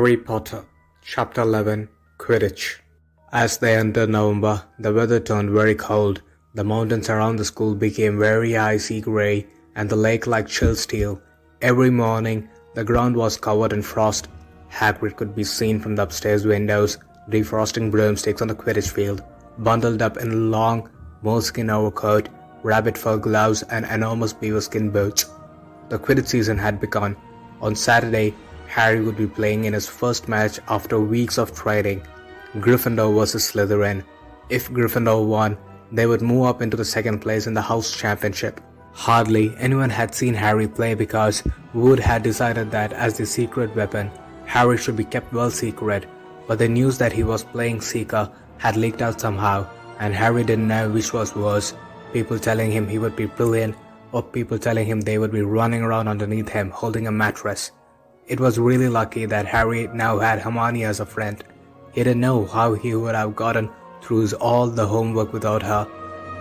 Harry Potter, Chapter 11, Quidditch. As they entered November, the weather turned very cold. The mountains around the school became very icy grey, and the lake like chill steel. Every morning, the ground was covered in frost. Hagrid could be seen from the upstairs windows, defrosting broomsticks on the Quidditch field, bundled up in a long moleskin overcoat, rabbit fur gloves, and enormous beaverskin boots. The Quidditch season had begun. On Saturday, Harry would be playing in his first match after weeks of training. Gryffindor vs Slytherin. If Gryffindor won, they would move up into the second place in the house championship. Hardly anyone had seen Harry play because Wood had decided that as the secret weapon, Harry should be kept well secret, but the news that he was playing Seeker had leaked out somehow, and Harry didn't know which was worse, people telling him he would be brilliant, or people telling him they would be running around underneath him holding a mattress. It was really lucky that Harry now had Hermione as a friend. He didn't know how he would have gotten through all the homework without her.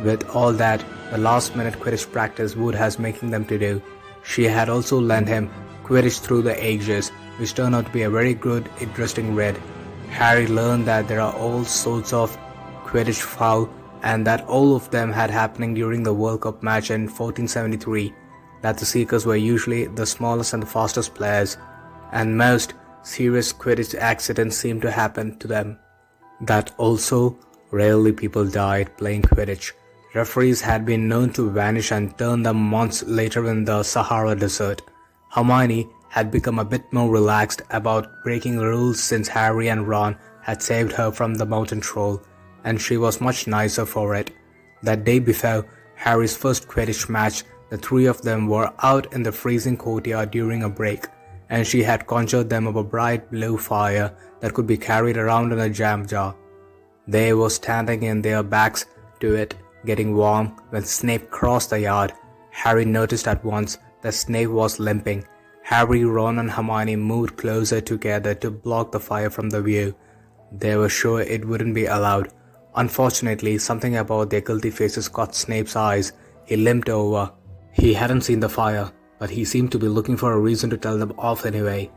With all that, the last-minute Quidditch practice Wood has making them to do. She had also lent him Quidditch Through the Ages, which turned out to be a very good, interesting read. Harry learned that there are all sorts of Quidditch foul, and that all of them had happening during the World Cup match in 1473, that the Seekers were usually the smallest and the fastest players, and most serious Quidditch accidents seemed to happen to them. That also, rarely people died playing Quidditch. Referees had been known to vanish and turn them months later in the Sahara Desert. Hermione had become a bit more relaxed about breaking the rules since Harry and Ron had saved her from the mountain troll, and she was much nicer for it. That day before Harry's first Quidditch match, the three of them were out in the freezing courtyard during a break, and she had conjured them up a bright blue fire that could be carried around in a jam jar. They were standing in their backs to it, getting warm, when Snape crossed the yard. Harry noticed at once that Snape was limping. Harry, Ron, and Hermione moved closer together to block the fire from the view. They were sure it wouldn't be allowed. Unfortunately, something about their guilty faces caught Snape's eyes. He limped over. He hadn't seen the fire, but he seemed to be looking for a reason to tell them off anyway.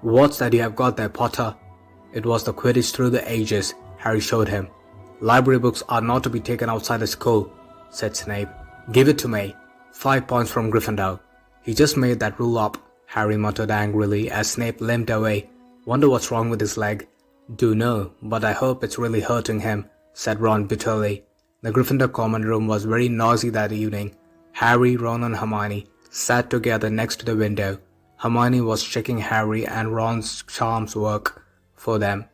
"What's that you have got there, Potter?" It was the Quidditch Through the Ages, Harry showed him. "Library books are not to be taken outside the school," said Snape. "Give it to me. 5 points from Gryffindor." "He just made that rule up," Harry muttered angrily as Snape limped away. "Wonder what's wrong with his leg." "Do know, but I hope it's really hurting him," said Ron bitterly. The Gryffindor common room was very noisy that evening. Harry, Ron, and Hermione sat together next to the window. Hermione was checking Harry and Ron's charms work for them.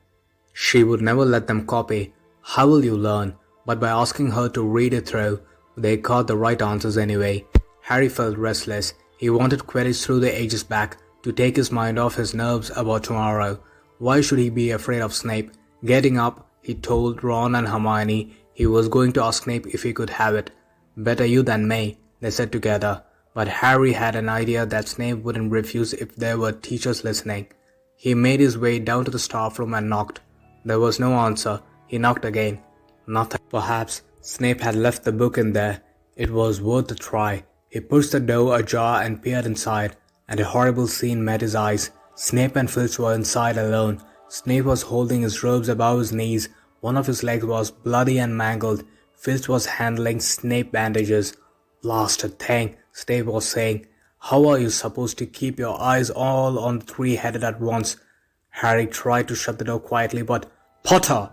She would never let them copy. How will you learn? But by asking her to read it through, they got the right answers anyway. Harry felt restless. He wanted Quidditch Through the Ages back, to take his mind off his nerves about tomorrow. Why should he be afraid of Snape? Getting up, he told Ron and Hermione he was going to ask Snape if he could have it. "Better you than me," they said together. But Harry had an idea that Snape wouldn't refuse if there were teachers listening. He made his way down to the staff room and knocked. There was no answer. He knocked again. Nothing. Perhaps Snape had left the book in there. It was worth a try. He pushed the door ajar and peered inside, and a horrible scene met his eyes. Snape and Filch were inside alone. Snape was holding his robes above his knees. One of his legs was bloody and mangled. Filch was handling Snape bandages. "Blasted thing," Snape was saying. "How are you supposed to keep your eyes all on the three-headed at once?" Harry tried to shut the door quietly, but "Potter!"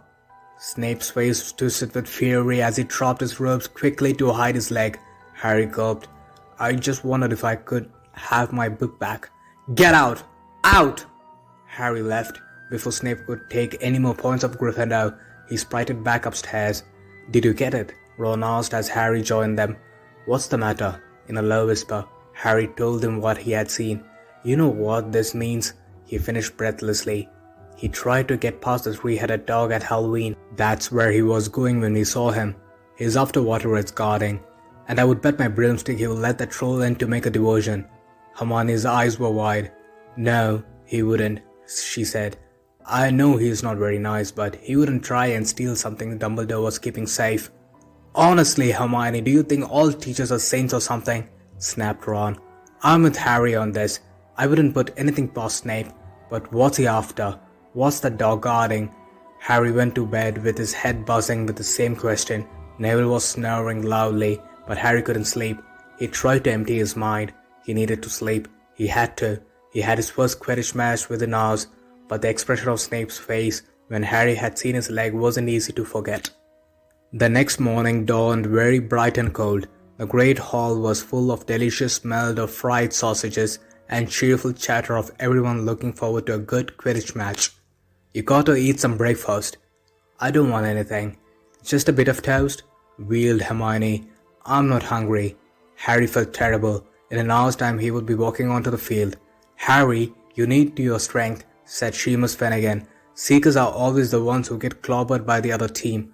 Snape's face twisted with fury as he dropped his robes quickly to hide his leg. Harry gulped. "I just wondered if I could have my book back." "Get out! Out!" Harry left. Before Snape could take any more points of Gryffindor, he sprinted back upstairs. "Did you get it?" Ron asked as Harry joined them. "What's the matter?" In a low whisper, Harry told him what he had seen. "You know what this means?" he finished breathlessly. "He tried to get past the three-headed dog at Halloween. That's where he was going when we saw him. He's after whatever it's guarding. And I would bet my broomstick he will let that troll in to make a diversion." Hermione's eyes were wide. "No, he wouldn't," she said. "I know he's not very nice, but he wouldn't try and steal something Dumbledore was keeping safe." "Honestly, Hermione, do you think all teachers are saints or something?" snapped Ron. "I'm with Harry on this. I wouldn't put anything past Snape. But what's he after? What's the dog guarding? Harry went to bed with his head buzzing with the same question. Neville was snoring loudly, but Harry couldn't sleep. He tried to empty his mind. He needed to sleep. He had to. He had his first Quidditch match within hours, but the expression of Snape's face when Harry had seen his leg wasn't easy to forget. The next morning dawned very bright and cold. The great hall was full of delicious smell of fried sausages and cheerful chatter of everyone looking forward to a good Quidditch match. "You got to eat some breakfast." "I don't want anything. Just a bit of toast," wailed Hermione. "I'm not hungry." Harry felt terrible. In an hour's time he would be walking onto the field. "Harry, you need your strength," said Seamus Finnegan. "Seekers are always the ones who get clobbered by the other team."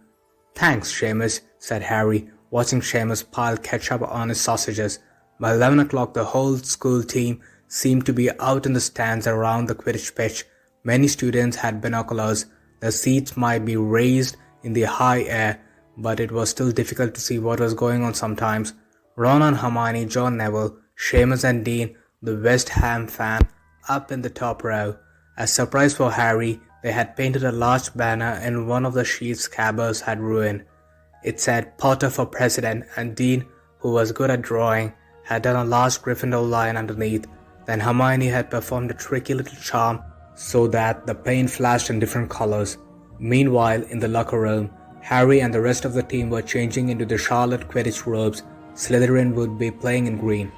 "Thanks, Seamus," said Harry, watching Seamus pile ketchup on his sausages. By 11 o'clock the whole school team seemed to be out in the stands around the Quidditch pitch. Many students had binoculars. The seats might be raised in the high air, but it was still difficult to see what was going on sometimes. Ron and Hermione, John Neville, Seamus and Dean, the West Ham fan, up in the top row. As surprise for Harry, they had painted a large banner in one of the sheets Scabbers had ruined. It said Potter for President, and Dean, who was good at drawing, had done a large Gryffindor lion underneath. Then Hermione had performed a tricky little charm so that the paint flashed in different colors. Meanwhile, in the locker room, Harry and the rest of the team were changing into the Charlotte Quidditch robes. Slytherin would be playing in green.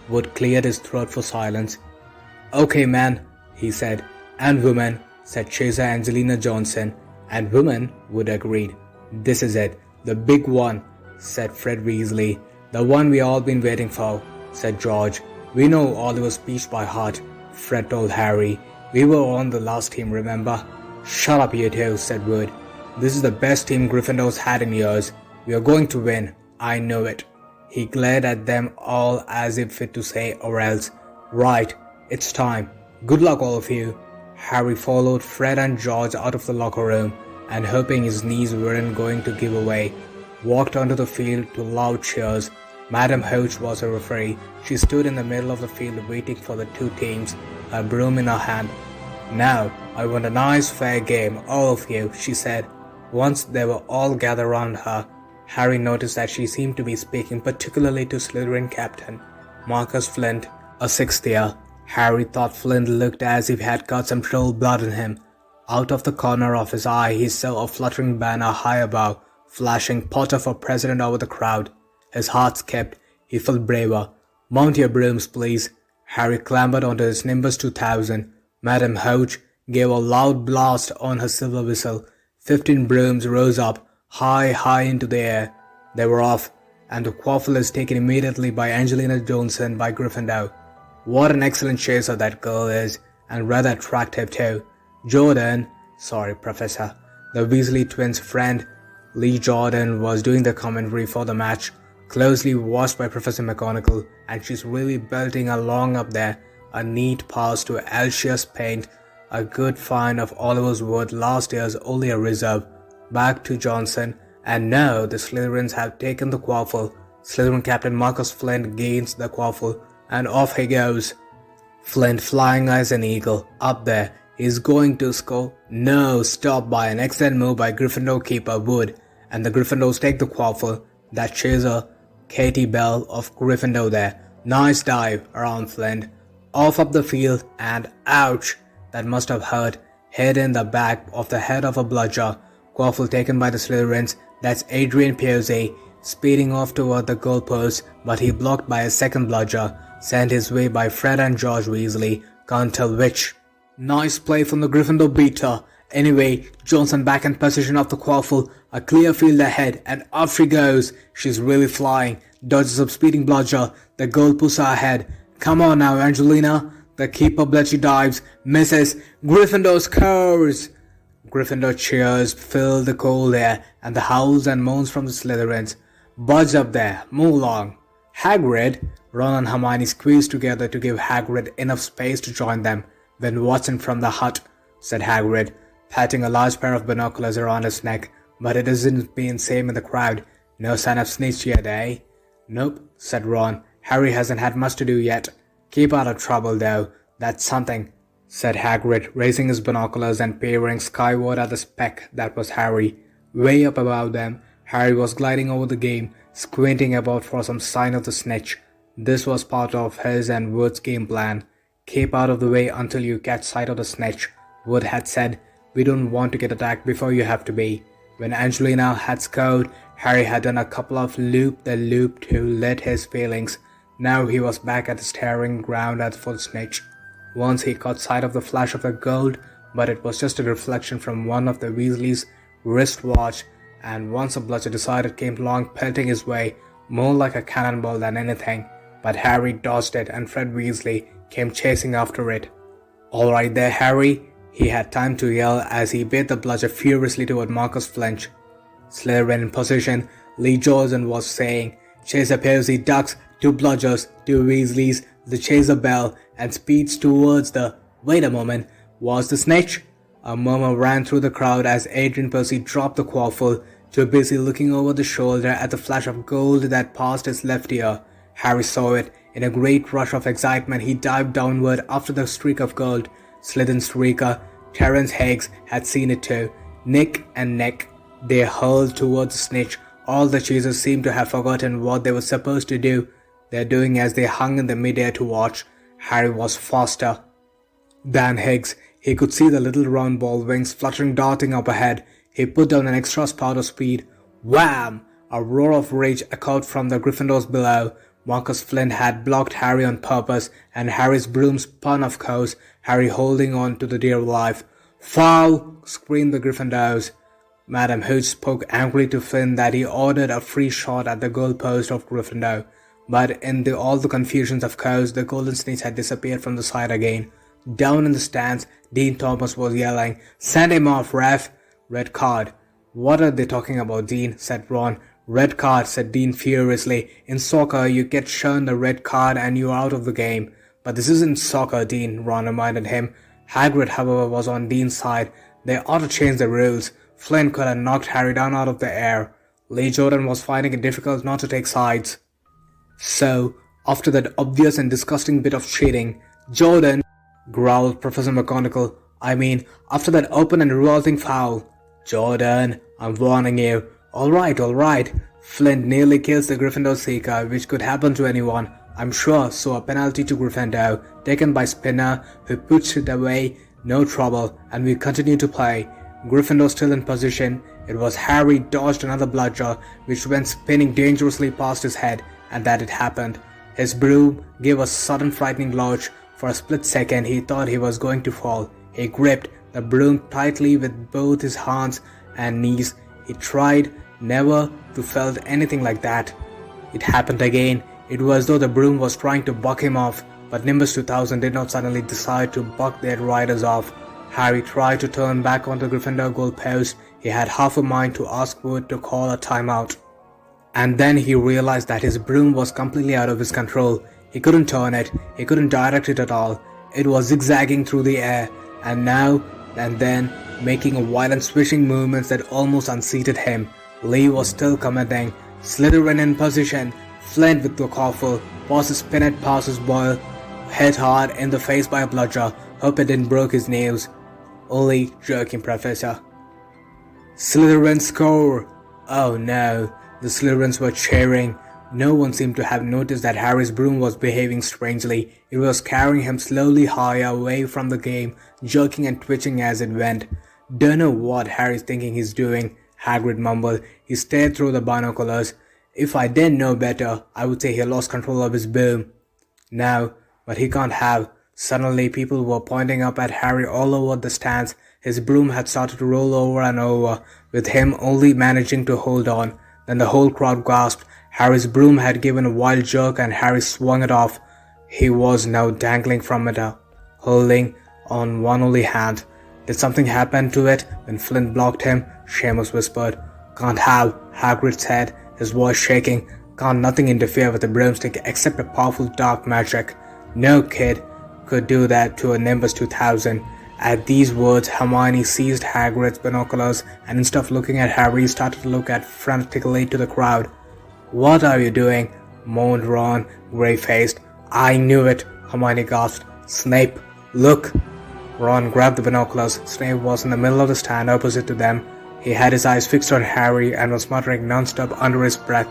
Wood cleared his throat for silence. "Okay, man," he said. "And women," said Chaser Angelina Johnson. "And women," Wood agreed. "This is it. The big one," said Fred Weasley. "The one we all been waiting for," said George. "We know Oliver's speech by heart," Fred told Harry. "We were on the last team, remember?" "Shut up, you two," said Wood. "This is the best team Gryffindor's had in years. We are going to win. I know it." He glared at them all as if fit to say, "Or else." "Right, it's time. Good luck, all of you." Harry followed Fred and George out of the locker room, and hoping his knees weren't going to give away, walked onto the field to loud cheers. Madam Hodge was a referee. She stood in the middle of the field waiting for the two teams, her broom in her hand. "Now, I want a nice fair game, all of you," she said. Once they were all gathered around her, Harry noticed that she seemed to be speaking particularly to Slytherin captain Marcus Flint, a sixth year. Harry thought Flint looked as if he had got some troll blood in him. Out of the corner of his eye he saw a fluttering banner high above, flashing Potter for President over the crowd. His heart skipped. He felt braver. "Mount your brooms, please." Harry clambered onto his Nimbus 2000. Madam Hodge gave a loud blast on her silver whistle. 15 brooms rose up, high into the air. They were off, and the quaffle is taken immediately by Angelina Johnson by Gryffindor. What an excellent chaser that girl is, and rather attractive too. Professor. The Weasley twins' friend, Lee Jordan, was doing the commentary for the match, closely watched by Professor McGonagall, and she's really belting along up there. A neat pass to Alcius Paint, a good find of Oliver's Wood, last year's only a reserve. Back to Johnson, and now the Slytherins have taken the quaffle. Slytherin captain Marcus Flint gains the quaffle, and off he goes. Flint flying as an eagle, up there. He's going to score. No, stopped by an excellent move by Gryffindor keeper Wood, and the Gryffindors take the quaffle. That chaser, Katie Bell of Gryffindor there. Nice dive around Flint. Off up the field, and ouch! That must have hurt. Hit in the back of the head of a bludger. Quaffle taken by the Slytherins. That's Adrian Piercy, speeding off toward the goalpost, but he blocked by a second bludger, sent his way by Fred and George Weasley, can't tell which. Nice play from the Gryffindor beater. Anyway, Johnson back in possession of the quaffle, a clear field ahead, and off she goes. She's really flying, dodges a speeding bludger, the goalposts are ahead. Come on now, Angelina. The keeper bludger dives, misses, Gryffindor scores! Gryffindor cheers fill the cold air, and the howls and moans from the Slytherins. Budge up there, move along. Hagrid! Ron and Hermione squeezed together to give Hagrid enough space to join them. "Then Watson from the hut," said Hagrid, patting a large pair of binoculars around his neck. "But it isn't being same in the crowd. No sign of snitch yet, eh?" "Nope," said Ron. "Harry hasn't had much to do yet. Keep out of trouble, though. That's something." said Hagrid, raising his binoculars and peering skyward at the speck that was Harry. Way up above them, Harry was gliding over the game, squinting about for some sign of the snitch. This was part of his and Wood's game plan. Keep out of the way until you catch sight of the snitch, Wood had said. We don't want to get attacked before you have to be. When Angelina had scored, Harry had done a couple of loop-the-loop to let his feelings. Now he was back at the staring ground for the snitch. Once he caught sight of the flash of the gold, but it was just a reflection from one of the Weasleys' wristwatch, and once a bludger decided came along pelting his way, more like a cannonball than anything. But Harry dodged it and Fred Weasley came chasing after it. "All right there, Harry," he had time to yell as he bit the bludger furiously toward Marcus Flinch. Slytherin in position, Lee Jordan was saying, "Chase appears, he ducks, 2 bludgers, 2 Weasleys, the chaser bell, and speeds towards the—" Wait a moment, was the snitch? A murmur ran through the crowd as Adrian Percy dropped the quaffle, too busy looking over the shoulder at the flash of gold that passed his left ear. Harry saw it. In a great rush of excitement, he dived downward after the streak of gold. Slytherin streaker, Terence Higgs, had seen it too. Neck and neck, they hurled towards the snitch. All the chasers seemed to have forgotten what they were supposed to do. Their doing as they hung in the midair to watch. Harry was faster than Higgs. He could see the little round ball wings fluttering, darting up ahead. He put down an extra spout of speed. Wham! A roar of rage echoed from the Gryffindors below. Marcus Flint had blocked Harry on purpose, and Harry's broom spun, of course, Harry holding on to the dear life. "Foul!" screamed the Gryffindors. Madam Hooch spoke angrily to Flynn that he ordered a free shot at the goalpost of Gryffindor. But in all the confusions, of course, the golden snitch had disappeared from the side again. Down in the stands, Dean Thomas was yelling, "Send him off, ref!" "Red card." "What are they talking about, Dean?" said Ron. "Red card," said Dean furiously. "In soccer, you get shown the red card and you're out of the game." "But this isn't soccer, Dean," Ron reminded him. Hagrid, however, was on Dean's side. They ought to change the rules. Flynn could have knocked Harry down out of the air. Lee Jordan was finding it difficult not to take sides. "So, after that obvious and disgusting bit of cheating, Jordan," growled Professor McGonagall. "I mean, after that open and revolting foul." "Jordan, I'm warning you." All right. Flint nearly kills the Gryffindor seeker, which could happen to anyone, I'm sure, so a penalty to Gryffindor, taken by Spinner, who puts it away, no trouble, and we continue to play. Gryffindor still in position. It was Harry dodged another bludger, which went spinning dangerously past his head, and that it happened. His broom gave a sudden frightening lurch. For a split second he thought he was going to fall. He gripped the broom tightly with both his hands and knees. He tried never to felt anything like that. It happened again. It was as though the broom was trying to buck him off, but Nimbus 2000 did not suddenly decide to buck their riders off. Harry tried to turn back onto the Gryffindor goalpost. He had half a mind to ask Wood to call a timeout. And then he realized that his broom was completely out of his control. He couldn't turn it. He couldn't direct it at all. It was zigzagging through the air, and now and then making violent swishing movements that almost unseated him. Lee was still commenting. Slytherin in position. Flint with the quaffle. Passes Spinnet, passes Boyle. Hit hard in the face by a bludger. Hope it didn't broke his nails. Only joking, Professor. Slytherin score! Oh no. The Slytherins were cheering. No one seemed to have noticed that Harry's broom was behaving strangely. It was carrying him slowly higher away from the game, jerking and twitching as it went. "Don't know what Harry's thinking he's doing," Hagrid mumbled. He stared through the binoculars. "If I didn't know better, I would say he lost control of his broom." "No, but he can't have." Suddenly people were pointing up at Harry all over the stands. His broom had started to roll over and over, with him only managing to hold on. Then the whole crowd gasped. Harry's broom had given a wild jerk and Harry swung it off. He was now dangling from it, holding on one only hand. "Did something happen to it?" When Flint blocked him, Seamus whispered. "Can't have," Hagrid said, his voice shaking. "Can't nothing interfere with a broomstick except a powerful dark magic. No kid could do that to a Nimbus 2000. At these words, Hermione seized Hagrid's binoculars and instead of looking at Harry, started to look at frantically to the crowd. "What are you doing?" moaned Ron, grey-faced. "I knew it," Hermione gasped. "Snape, look!" Ron grabbed the binoculars. Snape was in the middle of the stand opposite to them. He had his eyes fixed on Harry and was muttering non-stop under his breath.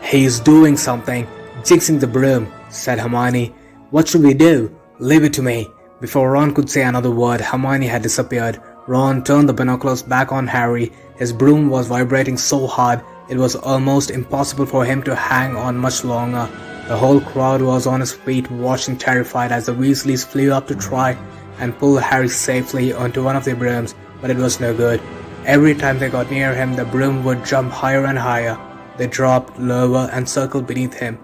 "He's doing something, jinxing the broom," said Hermione. "What should we do? Leave it to me." Before Ron could say another word, Hermione had disappeared. Ron turned the binoculars back on Harry. His broom was vibrating so hard, it was almost impossible for him to hang on much longer. The whole crowd was on its feet, watching terrified as the Weasleys flew up to try and pull Harry safely onto one of their brooms, but it was no good. Every time they got near him, the broom would jump higher and higher. They dropped lower and circled beneath him,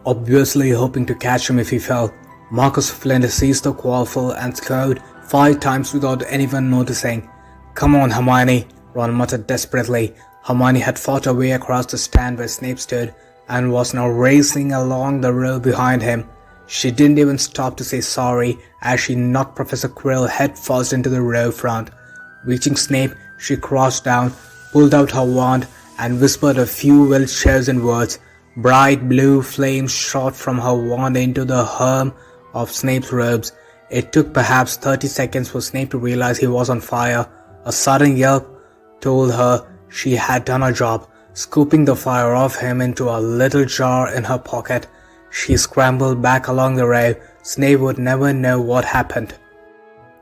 obviously hoping to catch him if he fell. Marcus Flint seized the quaffle and scowled 5 times without anyone noticing. "Come on, Hermione," Ron muttered desperately. Hermione had fought her way across the stand where Snape stood and was now racing along the row behind him. She didn't even stop to say sorry as she knocked Professor Quirrell headfirst into the row front. Reaching Snape, she crouched down, pulled out her wand, and whispered a few well-chosen words. Bright blue flames shot from her wand into the hem of Snape's robes. It took perhaps 30 seconds for Snape to realize he was on fire. A sudden yelp told her she had done her job. Scooping the fire off him into a little jar in her pocket, she scrambled back along the row. Snape would never know what happened.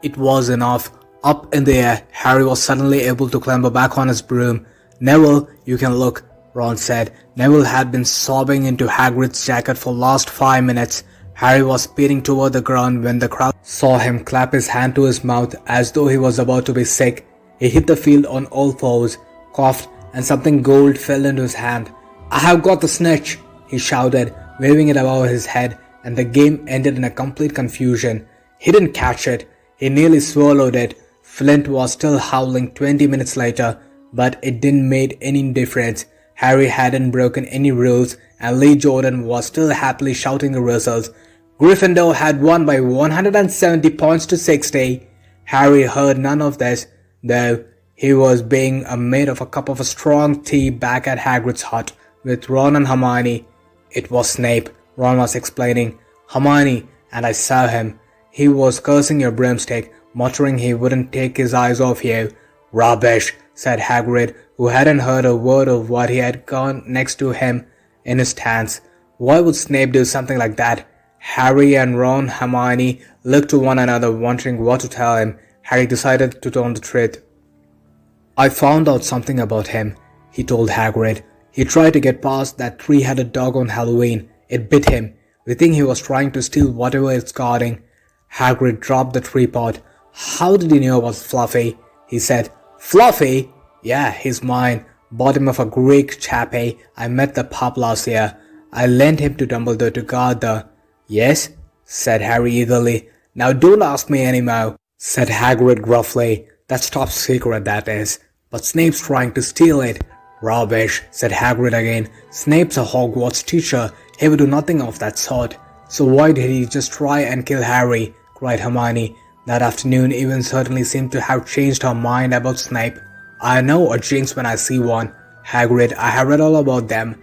It was enough. Up in the air, Harry was suddenly able to clamber back on his broom. "Neville, you can look," Ron said. Neville had been sobbing into Hagrid's jacket for the last 5 minutes. Harry was speeding toward the ground when the crowd saw him clap his hand to his mouth as though he was about to be sick. He hit the field on all fours, coughed, and something gold fell into his hand. "I have got the snitch," he shouted, waving it above his head, and the game ended in a complete confusion. He didn't catch it. He nearly swallowed it. Flint was still howling 20 minutes later, but it didn't make any difference. Harry hadn't broken any rules, and Lee Jordan was still happily shouting the results. Gryffindor had won by 170 points to 60. Harry heard none of this, though. He was being made of a cup of strong tea back at Hagrid's hut with Ron and Hermione. "It was Snape," Ron was explaining. "Hermione, and I saw him. He was cursing your broomstick, muttering he wouldn't take his eyes off you." "Rubbish," said Hagrid, who hadn't heard a word of what he had gone next to him in his stance. Why would Snape do something like that? Harry and Ron, Hermione looked to one another, wondering what to tell him. Harry decided to tell the truth. "I found out something about him," he told Hagrid. "He tried to get past that 3-headed dog on Halloween. It bit him. We think he was trying to steal whatever it's guarding." Hagrid dropped the teapot. "How did he know about Fluffy?" he said. "Fluffy? Yeah, he's mine. Bought him off a Greek chappie I met the pub last year. I lent him to Dumbledore to guard the—" "Yes?" said Harry eagerly. "Now don't ask me any more," said Hagrid gruffly. "That's top secret, that is. But Snape's trying to steal it." "Rubbish," said Hagrid again. "Snape's a Hogwarts teacher. He would do nothing of that sort." "So why did he just try and kill Harry?" cried Hermione. That afternoon even certainly seemed to have changed her mind about Snape. "I know a jinx when I see one. Hagrid, I have read all about them.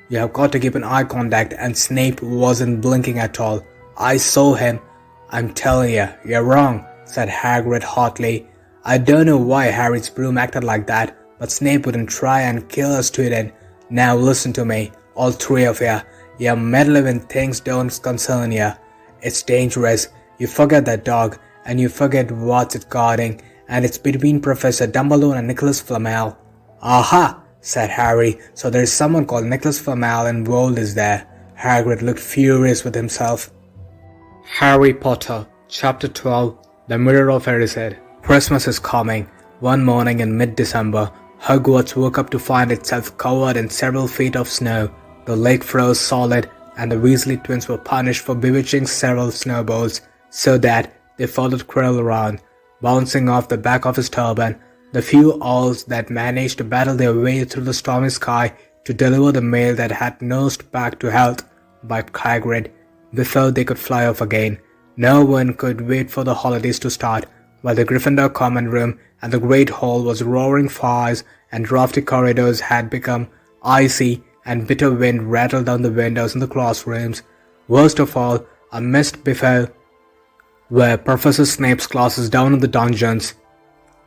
You have got to keep an eye contact, and Snape wasn't blinking at all. I saw him." "I'm telling you, you're wrong," said Hagrid hotly. "I don't know why Harry's broom acted like that, but Snape wouldn't try and kill a student. Now listen to me, all 3 of you. You're meddling when things don't concern you. It's dangerous. You forget that dog, and you forget what's it guarding, and it's between Professor Dumbledore and Nicholas Flamel." "Aha!" said Harry. "So there's someone called Nicholas Flamel involved, is there?" Hagrid looked furious with himself. Harry Potter, Chapter 12, The Mirror of Erised. Christmas is coming. One morning in mid-December, Hogwarts woke up to find itself covered in several feet of snow. The lake froze solid, and the Weasley twins were punished for bewitching several snowballs, so that they followed Quirrell around, bouncing off the back of his turban. The few owls that managed to battle their way through the stormy sky to deliver the mail that had nursed back to health by Hagrid before they could fly off again. No one could wait for the holidays to start, while the Gryffindor common room and the Great Hall was roaring fires and drafty corridors had become icy and bitter wind rattled down the windows in the classrooms. Worst of all, a mist befell where Professor Snape's class is down in the dungeons,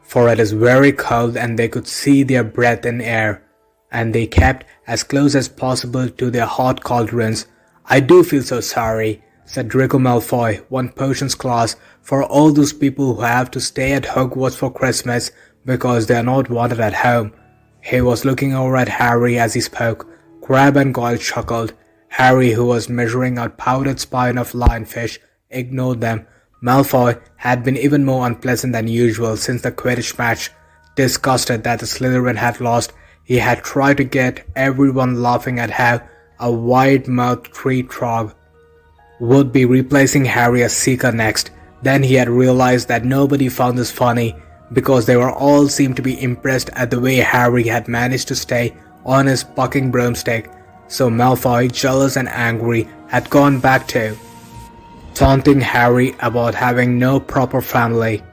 for it is very cold and they could see their breath in air, and they kept as close as possible to their hot cauldrons. "I do feel so sorry," said Draco Malfoy, one potions class, "for all those people who have to stay at Hogwarts for Christmas because they are not wanted at home." He was looking over at Harry as he spoke. Crabbe and Goyle chuckled. Harry, who was measuring out powdered spine of lionfish, ignored them. Malfoy had been even more unpleasant than usual since the Quidditch match. Disgusted that the Slytherin had lost, he had tried to get everyone laughing at how a wide-mouthed tree trog would be replacing Harry as Seeker next. Then he had realized that nobody found this funny, because they were all seemed to be impressed at the way Harry had managed to stay on his bucking broomstick. So Malfoy, jealous and angry, had gone back to taunting Harry about having no proper family.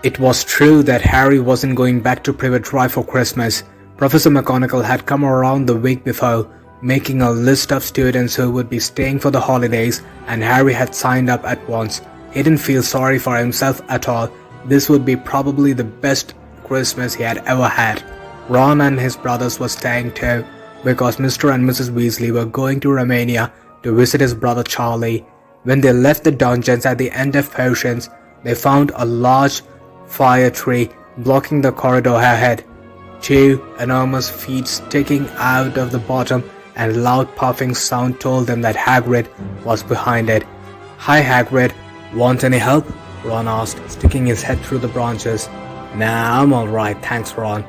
It was true that Harry wasn't going back to Privet Drive for Christmas. Professor McGonagall had come around the week before, making a list of students who would be staying for the holidays, and Harry had signed up at once. He didn't feel sorry for himself at all. This would be probably the best Christmas he had ever had. Ron and his brothers were staying too, because Mr. and Mrs. Weasley were going to Romania to visit his brother Charlie. When they left the dungeons at the end of potions, they found a large fire tree blocking the corridor ahead. Two enormous feet sticking out of the bottom, and loud puffing sound told them that Hagrid was behind it. "Hi Hagrid, want any help?" Ron asked, sticking his head through the branches. "Nah, I'm alright, thanks Ron."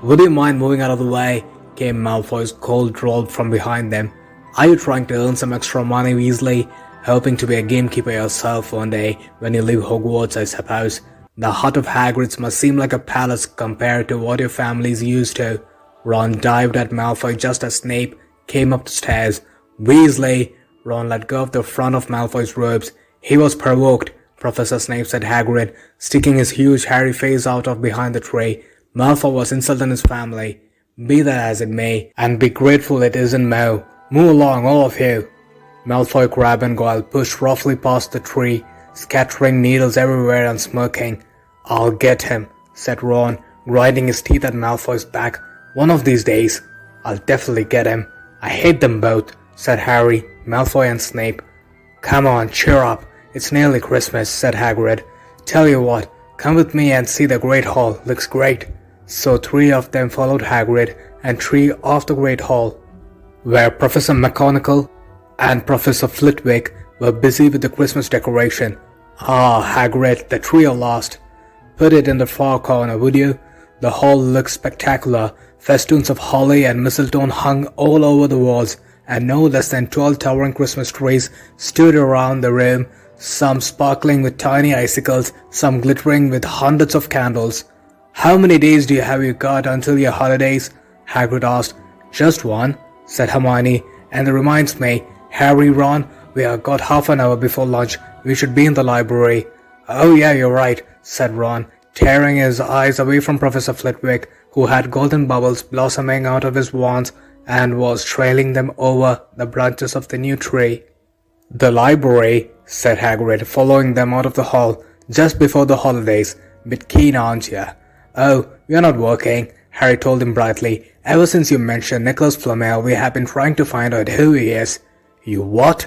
"Would you mind moving out of the way?" came Malfoy's cold drawl from behind them. "Are you trying to earn some extra money, Weasley? Hoping to be a gamekeeper yourself one day when you leave Hogwarts, I suppose. The hut of Hagrid's must seem like a palace compared to what your family's used to." Ron dived at Malfoy just as Snape came up the stairs. "Weasley!" Ron let go of the front of Malfoy's robes. "He was provoked," Professor Snape said Hagrid, sticking his huge hairy face out of behind the tree. "Malfoy was insulting his family. Be that as it may, and be grateful it isn't Mo. Move along, all of you." Malfoy, Crabbe and Goyle pushed roughly past the tree, scattering needles everywhere and smirking. "I'll get him," said Ron, grinding his teeth at Malfoy's back. "One of these days, I'll definitely get him." "I hate them both," said Harry, Malfoy and Snape. "Come on, cheer up. It's nearly Christmas," said Hagrid. "Tell you what, come with me and see the Great Hall. Looks great." So three of them followed Hagrid and three off the Great Hall, where Professor McGonagall and Professor Flitwick were busy with the Christmas decoration. "Ah, Hagrid, the tree are lost. Put it in the far corner, would you?" The hall looked spectacular. Festoons of holly and mistletoe hung all over the walls, and no less than 12 towering Christmas trees stood around the room, some sparkling with tiny icicles, some glittering with hundreds of candles. "How many days do you have got until your holidays?" Hagrid asked. "Just one," said Hermione, "and it reminds me, Harry, Ron, we have got half an hour before lunch. We should be in the library." "Oh yeah, you're right," said Ron, tearing his eyes away from Professor Flitwick, who had golden bubbles blossoming out of his wands and was trailing them over the branches of the new tree. "The library," said Hagrid, following them out of the hall. "Just before the holidays. Bit keen, aren't you?" "Oh, we're not working," Harry told him brightly. "Ever since you mentioned Nicholas Flamel, we have been trying to find out who he is." "You what?"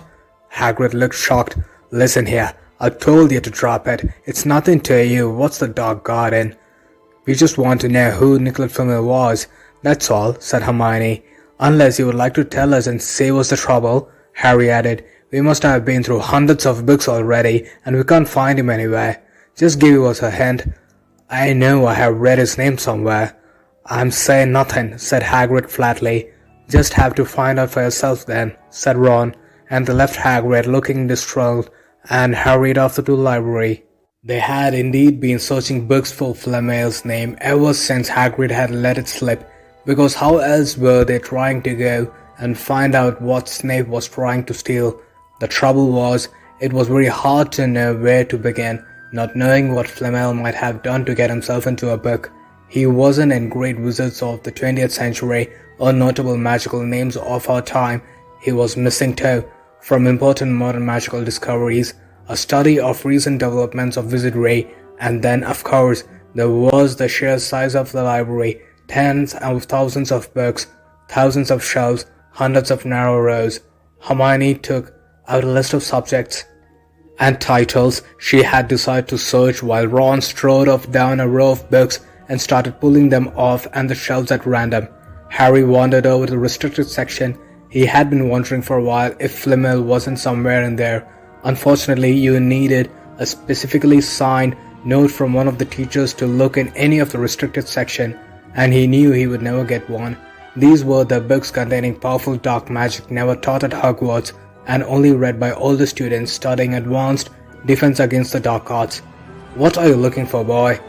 Hagrid looked shocked. "Listen here, I told you to drop it. It's nothing to you. What's the dog garden? We just want to know who Nicholas Flamel was. That's all," said Hermione. "Unless you would like to tell us and save us the trouble," Harry added. "We must have been through hundreds of books already, and we can't find him anywhere. Just give us a hint." "I know I have read his name somewhere." "I'm saying nothing," said Hagrid flatly. "Just have to find out for yourself then," said Ron, and they left Hagrid looking distraught and hurried off to the library. They had indeed been searching books for Flamel's name ever since Hagrid had let it slip, because how else were they trying to go and find out what Snape was trying to steal? The trouble was, it was very hard to know where to begin, not knowing what Flamel might have done to get himself into a book. He wasn't in great wizards of the 20th century or notable magical names of our time. He was missing too from important modern magical discoveries. a study of recent developments of wizardry, and then, of course, there was the sheer size of the library, tens of thousands of books, thousands of shelves, hundreds of narrow rows. Hermione took out a list of subjects and titles she had decided to search while Ron strode off down a row of books and started pulling them off and the shelves at random. Harry wandered over to the restricted section. He had been wondering for a while if Flamel wasn't somewhere in there. Unfortunately, you needed a specifically signed note from one of the teachers to look in any of the restricted section, and he knew he would never get one. These were the books containing powerful dark magic never taught at Hogwarts and only read by older students studying advanced defense against the dark arts. "What are you looking for, boy?"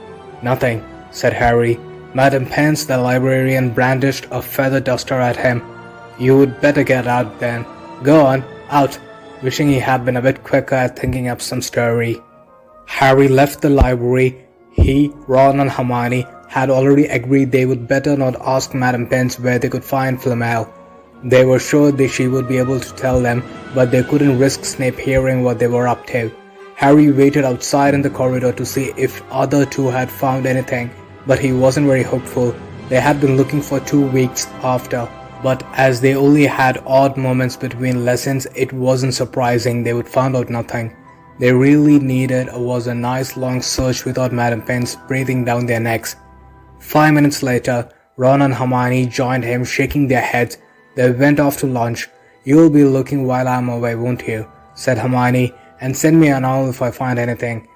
"Nothing," said Harry. Madam Pence, the librarian, brandished a feather duster at him. "You would better get out then. Go on, out," wishing he had been a bit quicker at thinking up some story. Harry left the library. He, Ron and Hermione had already agreed they would better not ask Madam Pence where they could find Flamel. They were sure that she would be able to tell them, but they couldn't risk Snape hearing what they were up to. Harry waited outside in the corridor to see if other two had found anything, but he wasn't very hopeful. They had been looking for 2 weeks after, but as they only had odd moments between lessons, it wasn't surprising they would find out nothing. They really needed was a nice long search without Madam Pence breathing down their necks. 5 minutes later, Ron and Hermione joined him, shaking their heads. They went off to lunch. "You'll be looking while I'm away, won't you?" said Hermione, "and send me an owl if I find anything."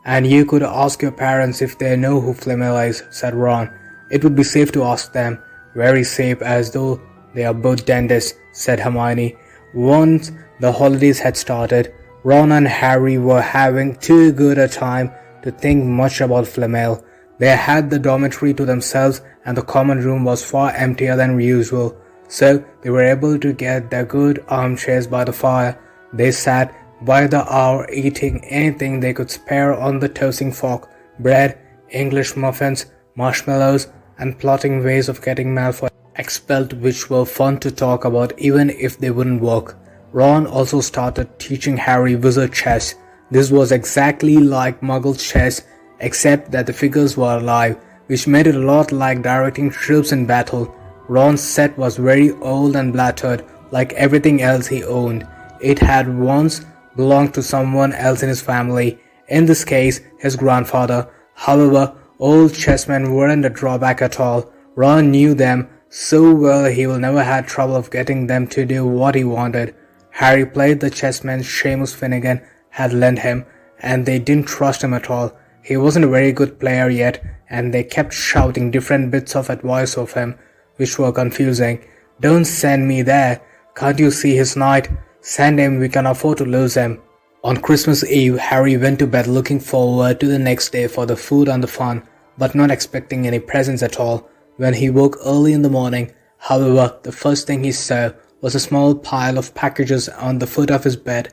"And you could ask your parents if they know who Flamel is," said Ron. "It would be safe to ask them." "Very safe, as though they are both dentists," said Hermione. Once the holidays had started, Ron and Harry were having too good a time to think much about Flamel. They had the dormitory to themselves and the common room was far emptier than usual, so they were able to get their good armchairs by the fire. They sat by the hour eating anything they could spare on the toasting fork, bread, English muffins, marshmallows, and plotting ways of getting Malfoy expelled, which were fun to talk about even if they wouldn't work. Ron also started teaching Harry wizard chess. This was exactly like Muggle chess, except that the figures were alive, which made it a lot like directing troops in battle. Ron's set was very old and battered, like everything else he owned. It had once belonged to someone else in his family, in this case, his grandfather. However, old chessmen weren't a drawback at all. Ron knew them so well he will never had trouble of getting them to do what he wanted. Harry played the chessmen Seamus Finnegan had lent him, and they didn't trust him at all. He wasn't a very good player yet, and they kept shouting different bits of advice of him, which were confusing. "Don't send me there. Can't you see his knight? Send him, we can afford to lose him." On Christmas Eve, Harry went to bed looking forward to the next day for the food and the fun, but not expecting any presents at all. When he woke early in the morning, however, the first thing he saw was a small pile of packages on the foot of his bed.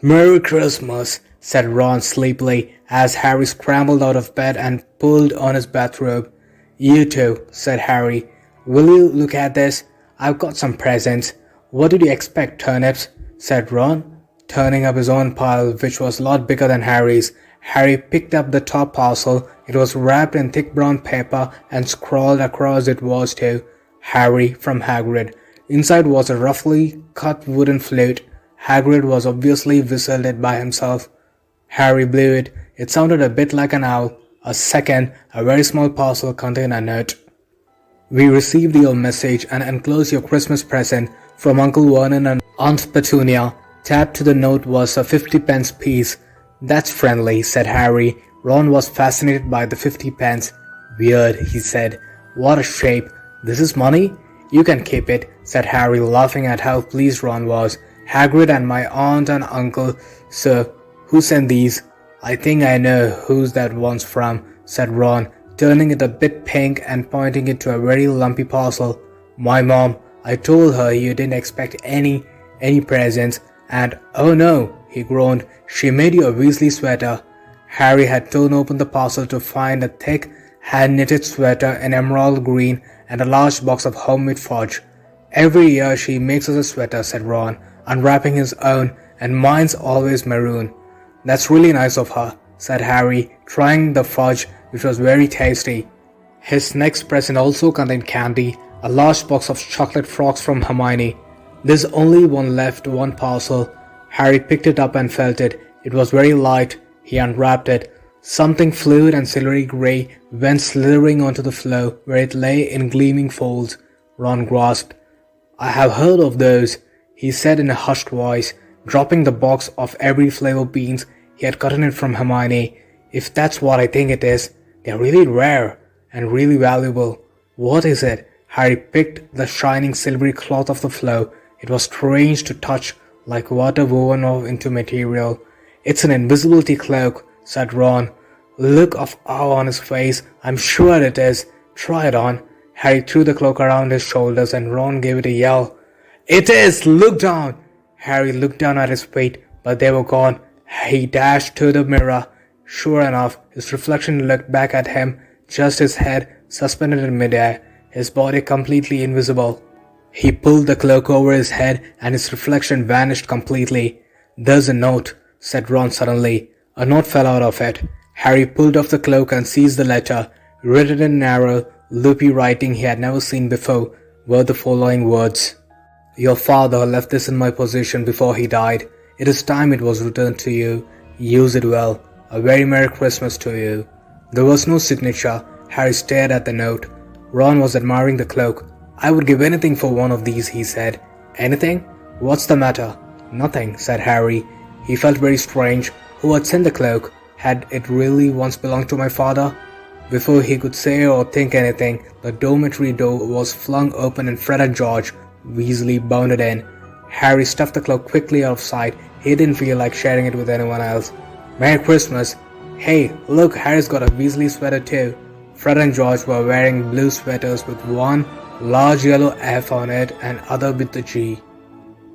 "Merry Christmas," said Ron sleepily as Harry scrambled out of bed and pulled on his bathrobe. "You too," said Harry. "Will you look at this? I've got some presents." "What did you expect, turnips?" said Ron, turning up his own pile, which was a lot bigger than Harry's. Harry picked up the top parcel. It was wrapped in thick brown paper and scrawled across it was to "Harry from Hagrid." Inside was a roughly cut wooden flute. Hagrid was obviously whistled it by himself. Harry blew it. It sounded a bit like an owl. A second, a very small parcel contained a note. "We received your message and enclose your Christmas present from Uncle Vernon and Aunt Petunia." Tapped to the note was a 50-pence piece. "That's friendly," said Harry. Ron was fascinated by the 50 pence. "Weird," he said. "What a shape. This is money?" "You can keep it," said Harry, laughing at how pleased Ron was. "Hagrid and my aunt and uncle, sir. Who sent these?" "I think I know who's that one's from," said Ron, turning it a bit pink and pointing it to a very lumpy parcel. "My mom. I told her you didn't expect any presents, and oh no," he groaned, "she made you a Weasley sweater." Harry had torn open the parcel to find a thick, hand-knitted sweater in emerald green and a large box of homemade fudge. "Every year she makes us a sweater," said Ron, unwrapping his own, "and mine's always maroon." "That's really nice of her," said Harry, trying the fudge, which was very tasty. His next present also contained candy, a large box of chocolate frogs from Hermione. "There's only one left, one parcel." Harry picked it up and felt it. It was very light. He unwrapped it. Something fluid and silvery grey went slithering onto the floor, where it lay in gleaming folds. Ron gasped. "I have heard of those," he said in a hushed voice, dropping the box of every flavor beans he had gotten it from Hermione. "If that's what I think it is, they're really rare and really valuable." "What is it?" Harry picked the shining silvery cloth off the floor. It was strange to touch, like water woven into material. "It's an invisibility cloak," said Ron. Look of awe on his face. "I'm sure it is. Try it on." Harry threw the cloak around his shoulders and Ron gave it a yell. "It is! Look down!" Harry looked down at his feet, but they were gone. He dashed to the mirror. Sure enough, his reflection looked back at him, just his head suspended in midair, his body completely invisible. He pulled the cloak over his head and his reflection vanished completely. "There's a note," said Ron suddenly. A note fell out of it. Harry pulled off the cloak and seized the letter. Written in narrow, loopy writing he had never seen before were the following words. "Your father left this in my possession before he died. It is time it was returned to you. Use it well. A very Merry Christmas to you." There was no signature. Harry stared at the note. Ron was admiring the cloak. "I would give anything for one of these," he said. "Anything? What's the matter?" "Nothing," said Harry. He felt very strange. Who had sent the cloak? Had it really once belonged to my father? Before he could say or think anything, the dormitory door was flung open and Fred and George Weasley bounded in. Harry stuffed the cloak quickly out of sight. He didn't feel like sharing it with anyone else. "Merry Christmas." "Hey, look, Harry's got a Weasley sweater too." Fred and George were wearing blue sweaters with one large yellow F on it and other with the G.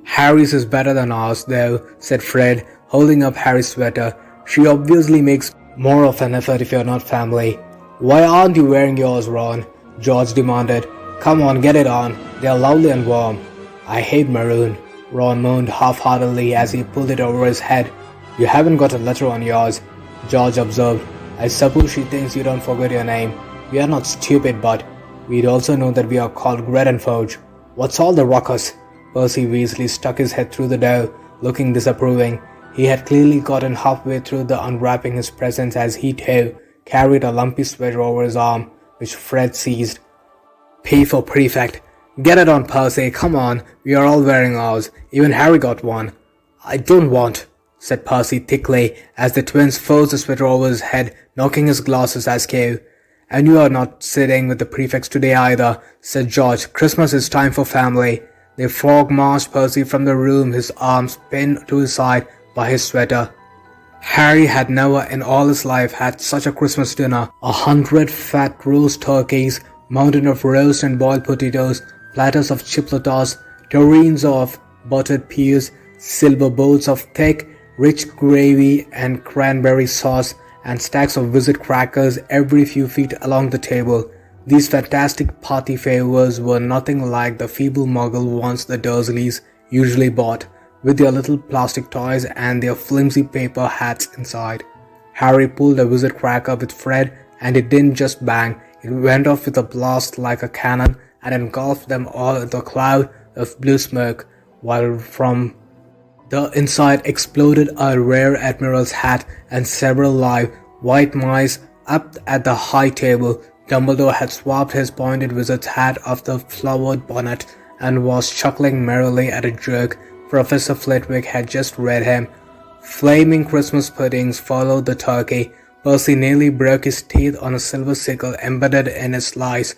"Harry's is better than ours, though," said Fred, holding up Harry's sweater. "She obviously makes more of an effort if you're not family." "Why aren't you wearing yours, Ron?" George demanded. "Come on, get it on. They're lovely and warm." "I hate maroon," Ron moaned half-heartedly as he pulled it over his head. "You haven't got a letter on yours," George observed. "I suppose she thinks you don't forget your name. We are not stupid, but we'd also know that we are called Gred and Forge. What's all the ruckus?" Percy Weasley stuck his head through the door, looking disapproving. He had clearly gotten halfway through the unwrapping his presents as he too carried a lumpy sweater over his arm, which Fred seized. "P for prefect. Get it on, Percy, come on, we are all wearing ours, even Harry got one." "I don't want," said Percy thickly, as the twins forced the sweater over his head, knocking his glasses askew. "And you are not sitting with the prefects today either," said George. "Christmas is time for family." The frog marched Percy from the room, his arms pinned to his side by his sweater. Harry had never in all his life had such a Christmas dinner. 100 fat roast turkeys, mountain of roast and boiled potatoes, platters of chipolatas, tureens of buttered peas, silver bowls of thick, rich gravy and cranberry sauce, and stacks of visit crackers every few feet along the table. These fantastic party favors were nothing like the feeble muggle ones the Dursleys usually bought, with their little plastic toys and their flimsy paper hats inside. Harry pulled a visit cracker with Fred, and it didn't just bang, it went off with a blast like a cannon and engulfed them all in a cloud of blue smoke, while from the inside exploded a rare admiral's hat and several live white mice up at the high table. Dumbledore had swapped his pointed wizard's hat off the flowered bonnet and was chuckling merrily at a joke Professor Flitwick had just read him. Flaming Christmas puddings followed the turkey. Percy nearly broke his teeth on a silver sickle embedded in its slice.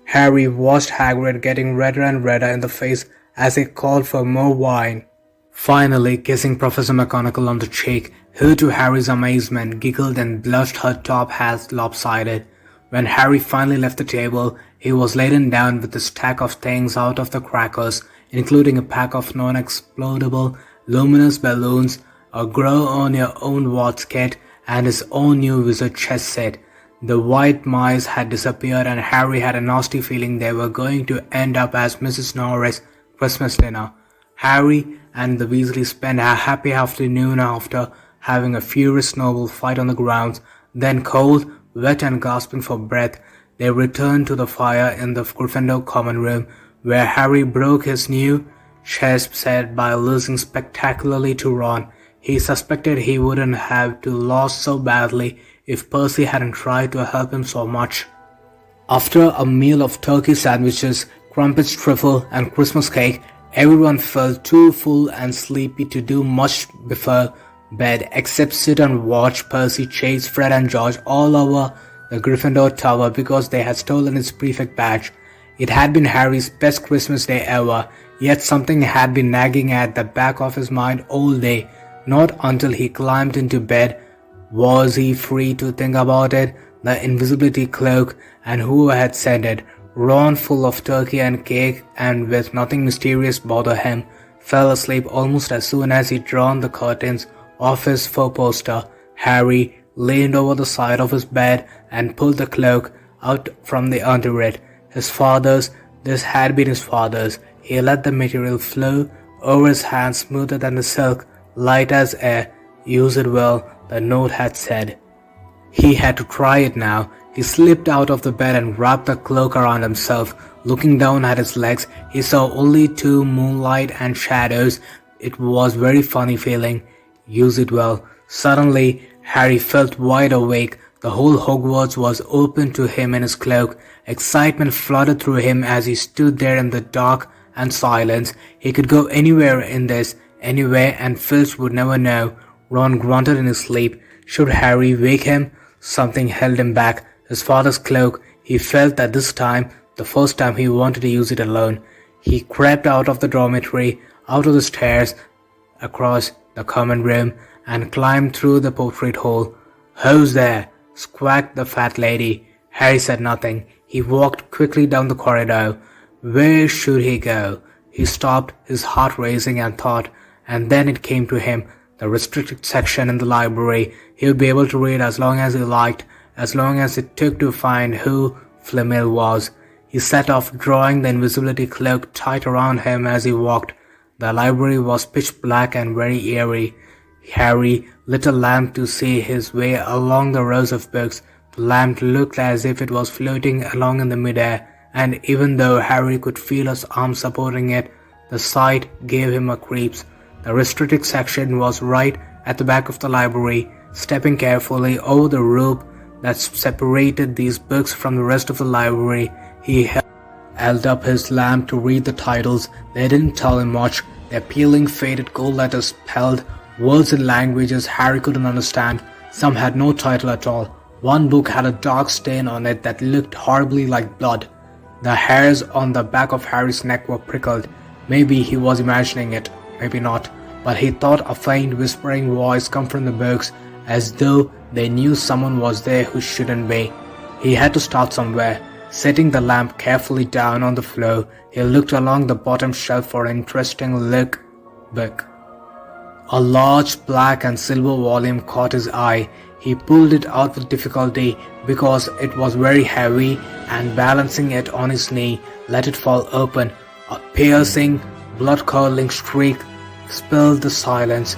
Harry watched Hagrid getting redder and redder in the face as he called for more wine. Finally, kissing Professor McGonagall on the cheek, who to Harry's amazement giggled and blushed her top hat lopsided. When Harry finally left the table, he was laden down with a stack of things out of the crackers, including a pack of non-explodable luminous balloons, a grow-on-your-own-watch kit, and his own new wizard chess set. The white mice had disappeared, and Harry had a nasty feeling they were going to end up as Mrs. Norris' Christmas dinner. Harry and the Weasleys spent a happy afternoon after having a furious snowball fight on the grounds. Then cold, wet and gasping for breath, they returned to the fire in the Gryffindor common room, where Harry broke his new chess set by losing spectacularly to Ron. He suspected he wouldn't have to lost so badly if Percy hadn't tried to help him so much. After a meal of turkey sandwiches, crumpets, trifle, and Christmas cake, everyone felt too full and sleepy to do much before bed except sit and watch Percy chase Fred and George all over the Gryffindor Tower because they had stolen his prefect badge. It had been Harry's best Christmas day ever, yet something had been nagging at the back of his mind all day. Not until he climbed into bed was he free to think about it. The invisibility cloak and who had sent it. Ron, full of turkey and cake and with nothing mysterious bother him, fell asleep almost as soon as he'd drawn the curtains off his four-poster. Harry leaned over the side of his bed and pulled the cloak out from under it. This had been his father's. He let the material flow over his hands smoother than the silk, light as air. Use it well, the note had said. He had to try it now. He slipped out of the bed and wrapped the cloak around himself. Looking down at his legs, he saw only two moonlight and shadows. It was very funny feeling. Use it well. Suddenly, Harry felt wide awake. The whole Hogwarts was open to him in his cloak. Excitement flooded through him as he stood there in the dark and silence. He could go anywhere in this, anywhere, and Filch would never know. Ron grunted in his sleep. Should Harry wake him? Something held him back. His father's cloak. He felt that this time, the first time, he wanted to use it alone. He crept out of the dormitory, out of the stairs, across the common room, and climbed through the portrait hole. "Who's there?" squawked the fat lady. Harry said nothing. He walked quickly down the corridor. Where should he go? He stopped, his heart racing, and thought, and then it came to him. The restricted section in the library. He would be able to read as long as he liked, as long as it took to find who Flamel was. He set off, drawing the invisibility cloak tight around him as he walked. The library was pitch black and very eerie. Harry lit a lamp to see his way along the rows of books. The lamp looked as if it was floating along in the midair, and even though Harry could feel his arm supporting it, the sight gave him a creeps. The restricted section was right at the back of the library. Stepping carefully over the rope that separated these books from the rest of the library, he held up his lamp to read the titles. They didn't tell him much. Their peeling, faded gold letters spelled words in languages Harry couldn't understand. Some had no title at all. One book had a dark stain on it that looked horribly like blood. The hairs on the back of Harry's neck were prickled. Maybe he was imagining it, maybe not, but he thought a faint whispering voice come from the books, as though they knew someone was there who shouldn't be. He had to start somewhere. Setting the lamp carefully down on the floor, he looked along the bottom shelf for an interesting book. A large black and silver volume caught his eye. He pulled it out with difficulty because it was very heavy, and balancing it on his knee, let it fall open. A piercing, blood-curdling shriek filled the silence.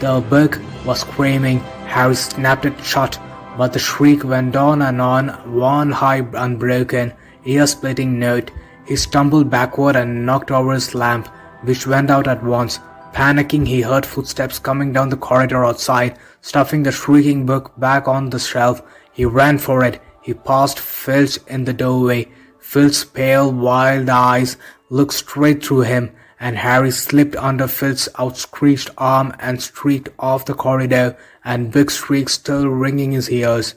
The book was screaming. Harry snapped it shut, but the shriek went on and on, one high, unbroken, ear-splitting note. He stumbled backward and knocked over his lamp, which went out at once. Panicking, he heard footsteps coming down the corridor outside. Stuffing the shrieking book back on the shelf, he ran for it. He passed Filch in the doorway. Filch's pale, wild eyes looked straight through him, and Harry slipped under Filch's outstretched arm and streaked off the corridor, and big shrieks still ringing his ears.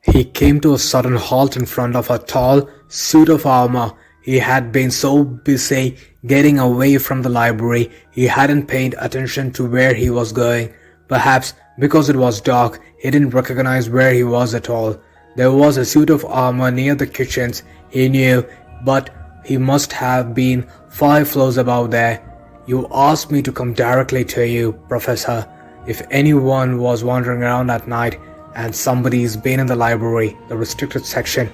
He came to a sudden halt in front of a tall suit of armor. He had been so busy getting away from the library, he hadn't paid attention to where he was going. Perhaps because it was dark, he didn't recognize where he was at all. There was a suit of armor near the kitchens, he knew, but he must have been 5 floors above there. "You asked me to come directly to you, Professor. If anyone was wandering around at night, and somebody's been in the library, the restricted section."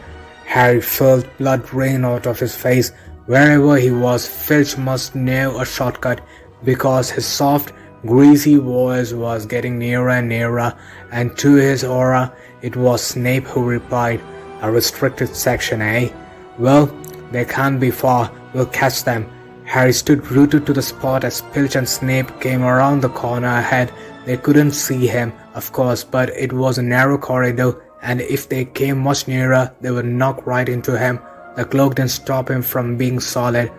Harry felt blood drain out of his face. Wherever he was, Filch must know a shortcut, because his soft, greasy voice was getting nearer and nearer, and to his horror, it was Snape who replied, "A restricted section, eh? Well, they can't be far. We'll catch them." Harry stood rooted to the spot as Filch and Snape came around the corner ahead. They couldn't see him, of course, but it was a narrow corridor, and if they came much nearer, they would knock right into him. The cloak didn't stop him from being solid.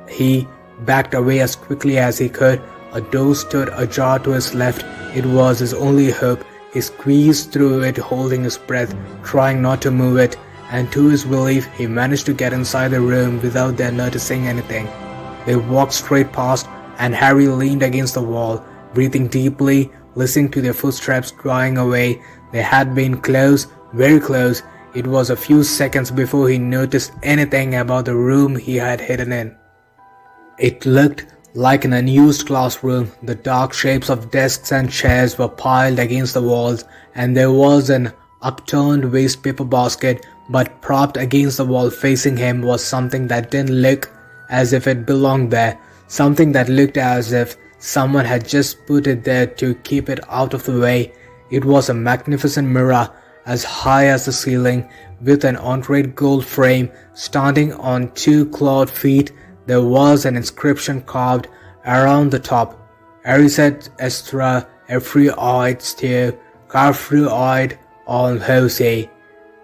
He backed away as quickly as he could. A door stood ajar to his left. It was his only hope. He squeezed through it, holding his breath, trying not to move it, and to his relief, he managed to get inside the room without their noticing anything. They walked straight past, and Harry leaned against the wall, breathing deeply, listening to their footsteps drawing away. They had been close, very close. It was a few seconds before he noticed anything about the room he had hidden in. It looked like an unused classroom. The dark shapes of desks and chairs were piled against the walls, and there was an upturned waste paper basket, but propped against the wall facing him was something that didn't look as if it belonged there, something that looked as if someone had just put it there to keep it out of the way. It was a magnificent mirror, as high as the ceiling, with an ornate gold frame. Standing on two clawed feet, there was an inscription carved around the top. Eriset Estra Efri-oid Steo Carfru-oid on Hosea.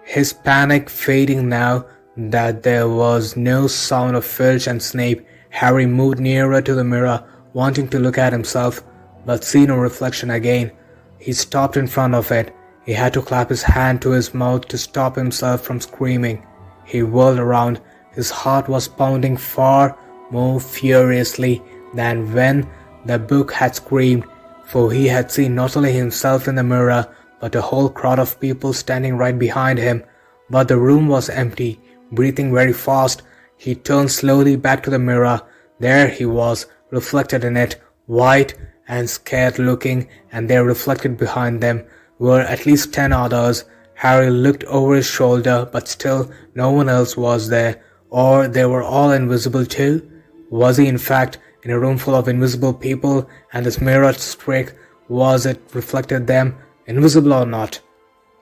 His panic fading now that there was no sound of Filch and Snape, Harry moved nearer to the mirror, wanting to look at himself, but see no reflection again. He stopped in front of it. He had to clap his hand to his mouth to stop himself from screaming. He whirled around. His heart was pounding far more furiously than when the book had screamed, for he had seen not only himself in the mirror, but a whole crowd of people standing right behind him. But the room was empty. Breathing very fast, he turned slowly back to the mirror. There he was, reflected in it, white and scared looking, and there reflected behind them were at least 10 others. Harry looked over his shoulder, but still no one else was there. Or they were all invisible too? Was he in fact in a room full of invisible people, and this mirror trick, was it reflected them, invisible or not?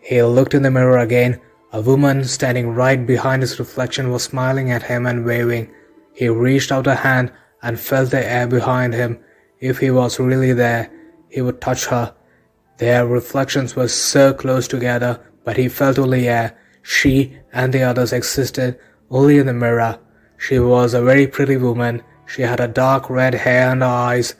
He looked in the mirror again. A woman standing right behind his reflection was smiling at him and waving. He reached out a hand and felt the air behind him. If he was really there, he would touch her. Their reflections were so close together, but he felt only air. She and the others existed only in the mirror. She was a very pretty woman. She had a dark red hair and eyes.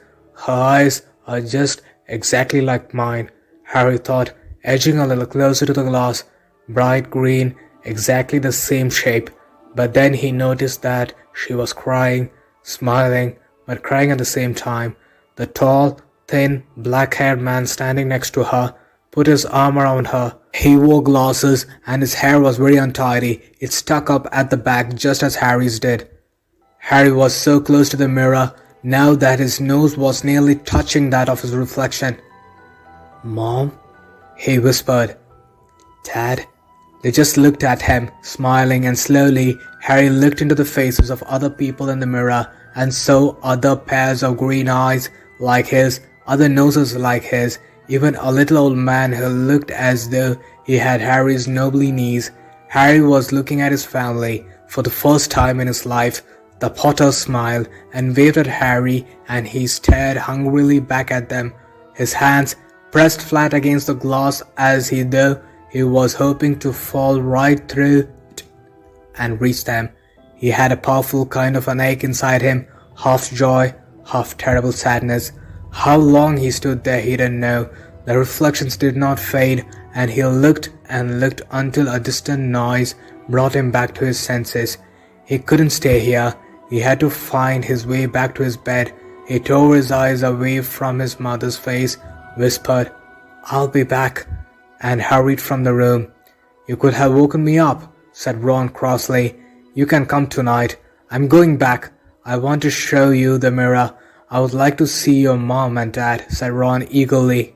Her eyes are just exactly like mine, Harry thought, edging a little closer to the glass. Bright green, exactly the same shape. But then he noticed that she was crying, smiling, but crying at the same time. The tall, thin, black-haired man standing next to her put his arm around her. He wore glasses and his hair was very untidy. It stuck up at the back just as Harry's did. Harry was so close to the mirror now that his nose was nearly touching that of his reflection. "Mom?" he whispered. "Dad?" They just looked at him, smiling, and slowly Harry looked into the faces of other people in the mirror and saw other pairs of green eyes like his, other noses like his, even a little old man who looked as though he had Harry's knobbly knees. Harry was looking at his family for the first time in his life. The Potter smiled and waved at Harry, and he stared hungrily back at them, his hands pressed flat against the glass as though he was hoping to fall right through it and reach them. He had a powerful kind of an ache inside him, half joy, half terrible sadness. How long he stood there he didn't know. The reflections did not fade, and he looked and looked until a distant noise brought him back to his senses. He couldn't stay here. He had to find his way back to his bed. He tore his eyes away from his mother's face, whispered, "I'll be back," and hurried from the room. "You could have woken me up," said Ron crossly. "You can come tonight. I'm going back. I want to show you the mirror. I would like to see your mom and dad," said Ron eagerly.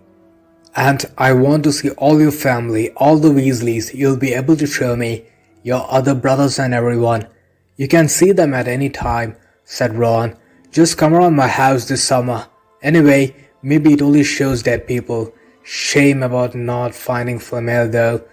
"And I want to see all your family, all the Weasleys you'll be able to show me, your other brothers and everyone." "You can see them at any time," said Ron. "Just come around my house this summer. Anyway, Maybe it only shows dead people. Shame about not finding Flamel though.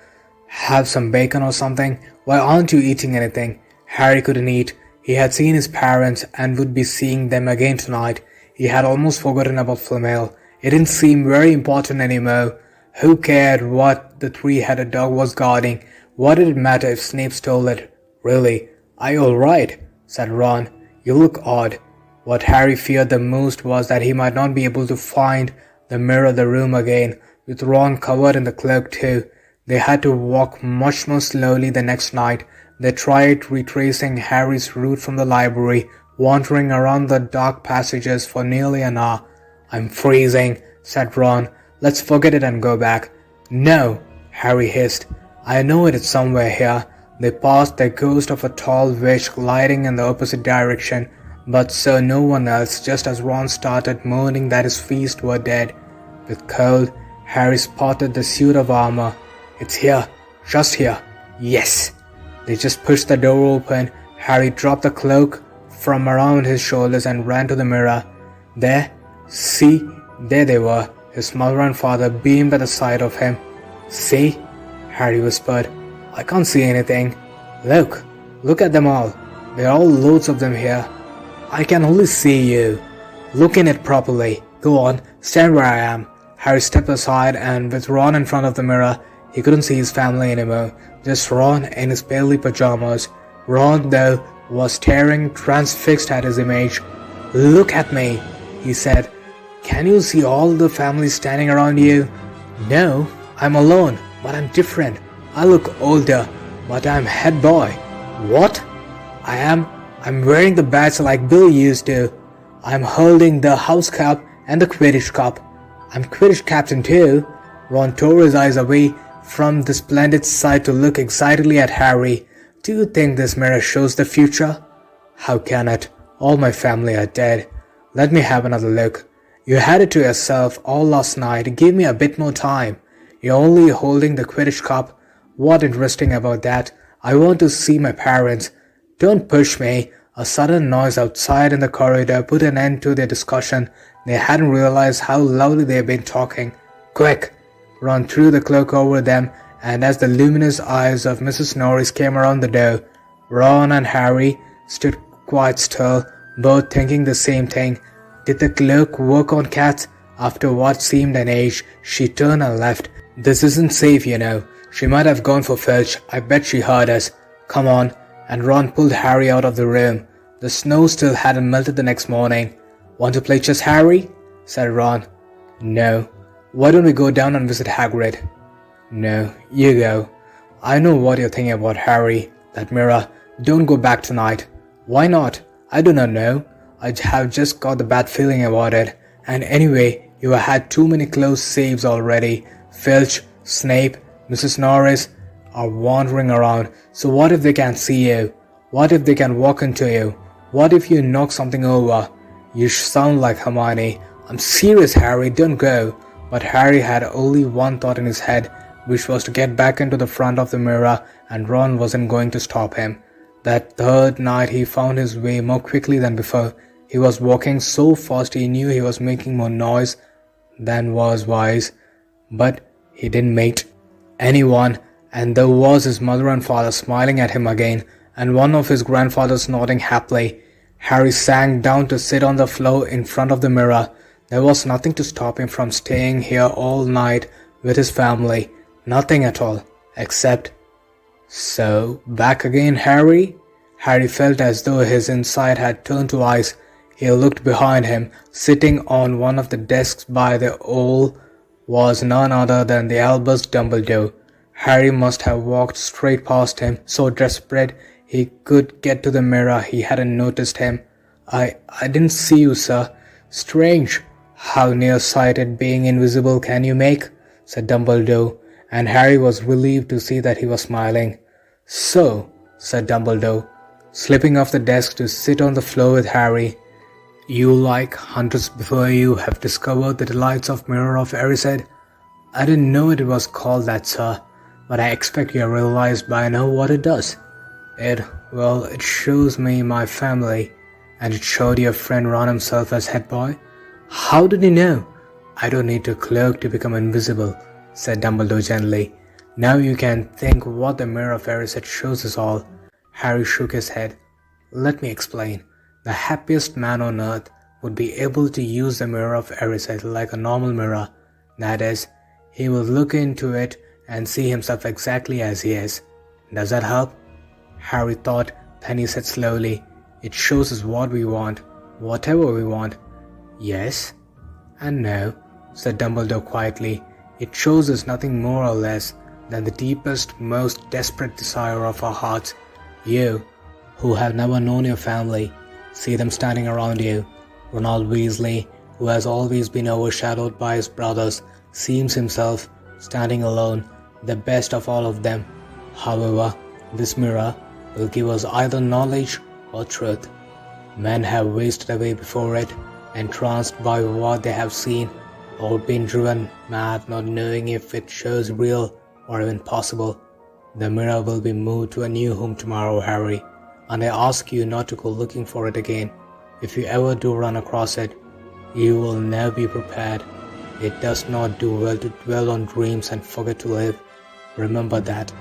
Have some bacon or something? Why aren't you eating anything? Harry couldn't eat. He had seen his parents and would be seeing them again tonight. He had almost forgotten about Flamel. It didn't seem very important anymore. Who cared what the three-headed dog was guarding? What did it matter if Snape stole it? Really? Are you alright? Said Ron. You look odd. What Harry feared the most was that he might not be able to find the mirror of the room again, with Ron covered in the cloak too. They had to walk much more slowly the next night. They tried retracing Harry's route from the library, wandering around the dark passages for nearly an hour. I'm freezing, said Ron. Let's forget it and go back. No, Harry hissed. I know it is somewhere here. They passed the ghost of a tall witch gliding in the opposite direction, but saw no one else just as Ron started moaning that his feast were dead. With cold, Harry spotted the suit of armor. It's here, just here. Yes. They just pushed the door open. Harry dropped the cloak from around his shoulders and ran to the mirror. There, see, there they were. His mother and father beamed at the sight of him. See? Harry whispered. I can't see anything. Look at them all. There are loads of them here. I can only see you. Look in it properly. Go on, stand where I am. Harry stepped aside and with Ron in front of the mirror, he couldn't see his family anymore. Just Ron in his palely pajamas. Ron, though, was staring transfixed at his image. Look at me, he said. Can you see all the family standing around you? No, I'm alone, but I'm different. I look older, but I'm head boy. What? I'm wearing the badge like Bill used to. I'm holding the house cup and the Quidditch cup. I'm Quidditch captain too. Ron tore his eyes away from the splendid sight to look excitedly at Harry. Do you think this mirror shows the future? How can it? All my family are dead. Let me have another look. You had it to yourself all last night. Give me a bit more time. You're only holding the Quidditch cup. What interesting about that? I want to see my parents. Don't push me. A sudden noise outside in the corridor put an end to their discussion. They hadn't realized how loudly they had been talking. Quick! Ron threw the cloak over them, and as the luminous eyes of Mrs. Norris came around the door, Ron and Harry stood quite still, both thinking the same thing. Did the cloak work on cats? After what seemed an age, she turned and left. This isn't safe, you know. She might have gone for Filch. I bet she heard us. Come on. And Ron pulled Harry out of the room. The snow still hadn't melted the next morning. Want to play chess, Harry? Said Ron. No. Why don't we go down and visit Hagrid? No, you go. I know what you're thinking about, Harry. That mirror. Don't go back tonight. Why not? I do not know. I have just got the bad feeling about it. And anyway, you have had too many close saves already. Filch, Snape, Mrs. Norris are wandering around. So what if they can't see you? What if they can walk into you? What if you knock something over? You sound like Hermione. I'm serious, Harry. Don't go. But Harry had only one thought in his head, which was to get back into the front of the mirror, and Ron wasn't going to stop him. That third night he found his way more quickly than before. He was walking so fast he knew he was making more noise than was wise, but he didn't meet anyone, and there was his mother and father smiling at him again, and one of his grandfathers nodding happily. Harry sank down to sit on the floor in front of the mirror. There was nothing to stop him from staying here all night with his family. Nothing at all, except... So, back again, Harry? Harry felt as though his inside had turned to ice. He looked behind him. Sitting on one of the desks by the owl was none other than the Albus Dumbledore. Harry must have walked straight past him, so desperate he could get to the mirror he hadn't noticed him. I didn't see you, sir. Strange. How nearsighted being invisible can you make? Said Dumbledore, and Harry was relieved to see that he was smiling. So, said Dumbledore, slipping off the desk to sit on the floor with Harry. You, like hundreds before you, have discovered the delights of Mirror of Erised. I didn't know it was called that, sir, but I expect you have realized by now what it does. It shows me my family, and it showed your friend Ron himself as head boy. How did he know? I don't need to cloak to become invisible, said Dumbledore gently. Now you can think what the Mirror of Erised shows us all. Harry shook his head. Let me explain. The happiest man on earth would be able to use the Mirror of Erised like a normal mirror. That is, he will look into it and see himself exactly as he is. Does that help? Harry thought, then he said slowly, It shows us what we want, whatever we want. Yes and no, said Dumbledore quietly. It shows us nothing more or less than the deepest, most desperate desire of our hearts. You, who have never known your family, see them standing around you. Ronald Weasley, who has always been overshadowed by his brothers, seems himself standing alone, the best of all of them. However, this mirror will give us either knowledge or truth. Men have wasted away before it, entranced by what they have seen, or been driven mad not knowing if it shows real or even possible. The mirror will be moved to a new home tomorrow, Harry, and I ask you not to go looking for it again. If you ever do run across it, you will never be prepared. It does not do well to dwell on dreams and forget to live. Remember that.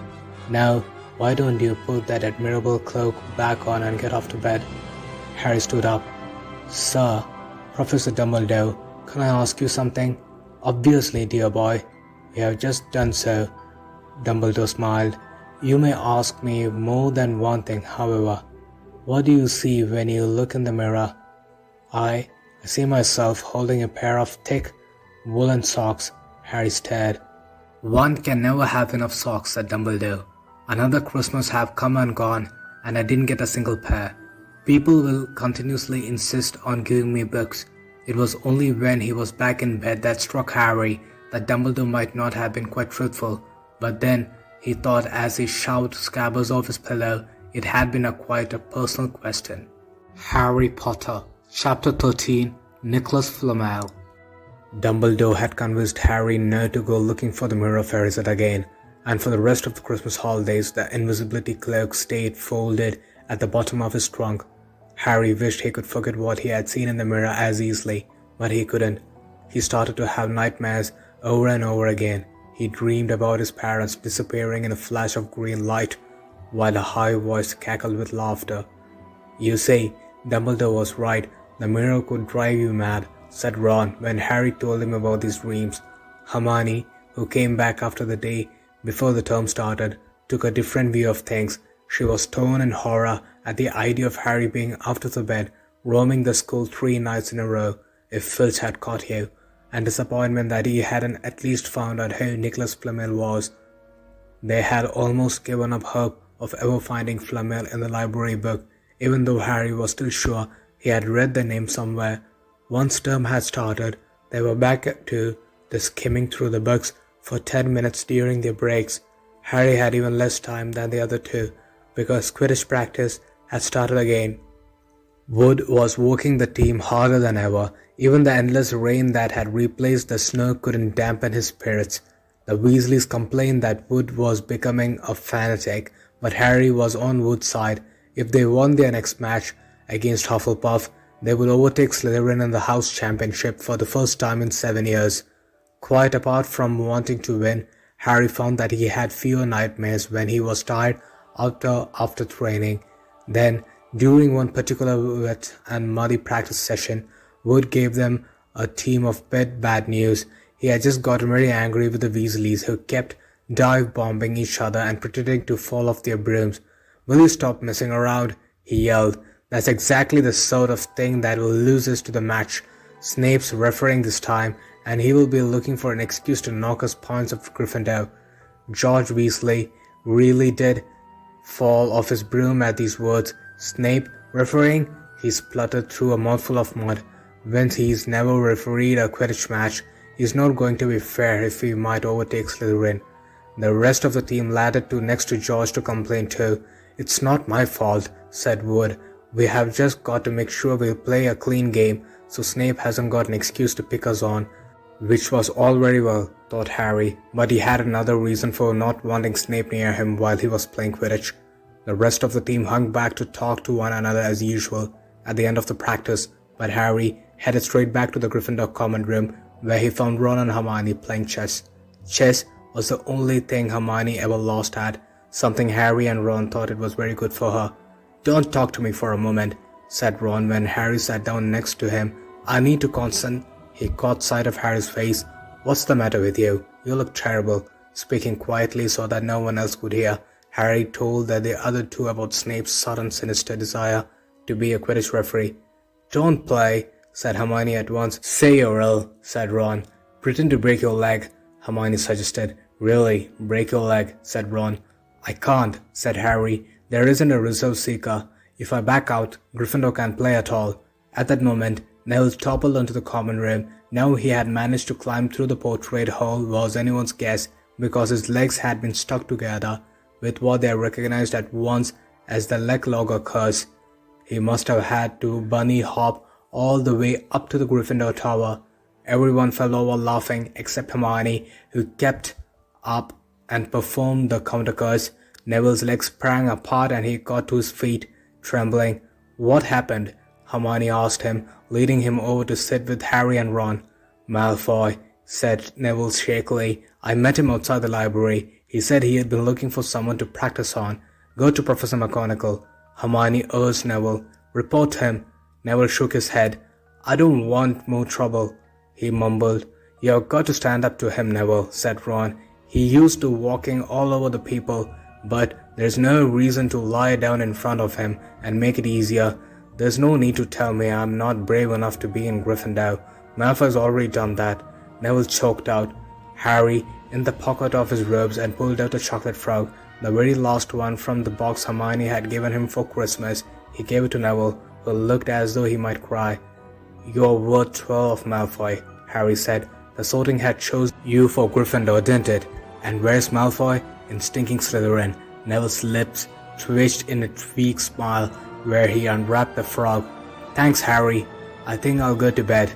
Now, why don't you put that admirable cloak back on and get off to bed? Harry stood up. Sir, Professor Dumbledore, can I ask you something? Obviously, dear boy. You have just done so. Dumbledore smiled. You may ask me more than one thing, however. What do you see when you look in the mirror? I see myself holding a pair of thick, woolen socks. Harry stared. One can never have enough socks, said Dumbledore. Another Christmas have come and gone, and I didn't get a single pair. People will continuously insist on giving me books. It was only when he was back in bed that struck Harry that Dumbledore might not have been quite truthful. But then he thought as he shoved Scabbers off his pillow, it had been quite a personal question. Harry Potter, Chapter 13, Nicholas Flamel. Dumbledore had convinced Harry not to go looking for the Mirror of Erised again, and for the rest of the Christmas holidays the invisibility cloak stayed folded at the bottom of his trunk. Harry wished he could forget what he had seen in the mirror as easily, but he couldn't. He started to have nightmares over and over again. He dreamed about his parents disappearing in a flash of green light, while a high voice cackled with laughter. You see, Dumbledore was right. The mirror could drive you mad, said Ron when Harry told him about these dreams. Hermione, who came back after the day before the term started, took a different view of things. She was torn in horror at the idea of Harry being out of the bed, roaming the school 3 nights in a row, if Filch had caught you, and disappointment that he hadn't at least found out who Nicholas Flamel was. They had almost given up hope of ever finding Flamel in the library book, even though Harry was still sure he had read the name somewhere. Once term had started, they were back to the skimming through the books for 10 minutes during their breaks. Harry had even less time than the other two, because Quidditch practice had started again. Wood was working the team harder than ever. Even the endless rain that had replaced the snow couldn't dampen his spirits. The Weasleys complained that Wood was becoming a fanatic, but Harry was on Wood's side. If they won their next match against Hufflepuff, they would overtake Slytherin in the House Championship for the first time in 7 years. Quite apart from wanting to win, Harry found that he had fewer nightmares when he was tired after training. Then, during one particular wet and muddy practice session, Wood gave them a team of bad news. He had just gotten very angry with the Weasleys, who kept dive-bombing each other and pretending to fall off their brooms. Will you stop messing around? He yelled. That's exactly the sort of thing that will lose us to the match. Snape's refereeing this time, and he will be looking for an excuse to knock us points of Gryffindor. George Weasley really did fall off his broom at these words. Snape refereeing? He spluttered through a mouthful of mud. Vince, he's never refereed a Quidditch match. He's not going to be fair if he might overtake Slytherin. The rest of the team laddered to next to George to complain too. It's not my fault, said Wood. We have just got to make sure we play a clean game, so Snape hasn't got an excuse to pick us on. Which was all very well, thought Harry, but he had another reason for not wanting Snape near him while he was playing Quidditch. The rest of the team hung back to talk to one another as usual at the end of the practice, but Harry headed straight back to the Gryffindor common room where he found Ron and Hermione playing chess. Chess was the only thing Hermione ever lost at, something Harry and Ron thought it was very good for her. "Don't talk to me for a moment," said Ron when Harry sat down next to him. "I need to concentrate." He caught sight of Harry's face. "What's the matter with you? You look terrible." Speaking quietly so that no one else could hear, Harry told the other two about Snape's sudden sinister desire to be a Quidditch referee. "Don't play," said Hermione at once. "Say you're ill," said Ron. "Pretend to break your leg," Hermione suggested. "Really, break your leg," said Ron. "I can't," said Harry. "There isn't a reserve seeker. If I back out, Gryffindor can't play at all." At that moment, Neville toppled onto the common room. Now he had managed to climb through the portrait hole was anyone's guess, because his legs had been stuck together with what they recognized at once as the leg logger curse. He must have had to bunny hop all the way up to the Gryffindor tower. Everyone fell over laughing except Hermione, who kept up and performed the counter curse. Neville's legs sprang apart and he got to his feet, trembling. "What happened?" Hermione asked him, leading him over to sit with Harry and Ron. "Malfoy," said Neville shakily. "I met him outside the library. He said he had been looking for someone to practice on. Go to Professor McGonagall." Hermione urged Neville. "Report him." Neville shook his head. "I don't want more trouble," he mumbled. "You've got to stand up to him, Neville," said Ron. "He used to walking all over the people, but there's no reason to lie down in front of him and make it easier. There's no need to tell me I'm not brave enough to be in Gryffindor. Malfoy's already done that." Neville choked out. Harry in the pocket of his robes and pulled out a chocolate frog, the very last one from the box Hermione had given him for Christmas. He gave it to Neville, who looked as though he might cry. "You're worth 12, Malfoy," Harry said. "The Sorting Hat chose you for Gryffindor, didn't it? And where's Malfoy?" "In stinking Slytherin." Neville's lips twitched in a weak smile where he unwrapped the frog. "Thanks, Harry. I think I'll go to bed.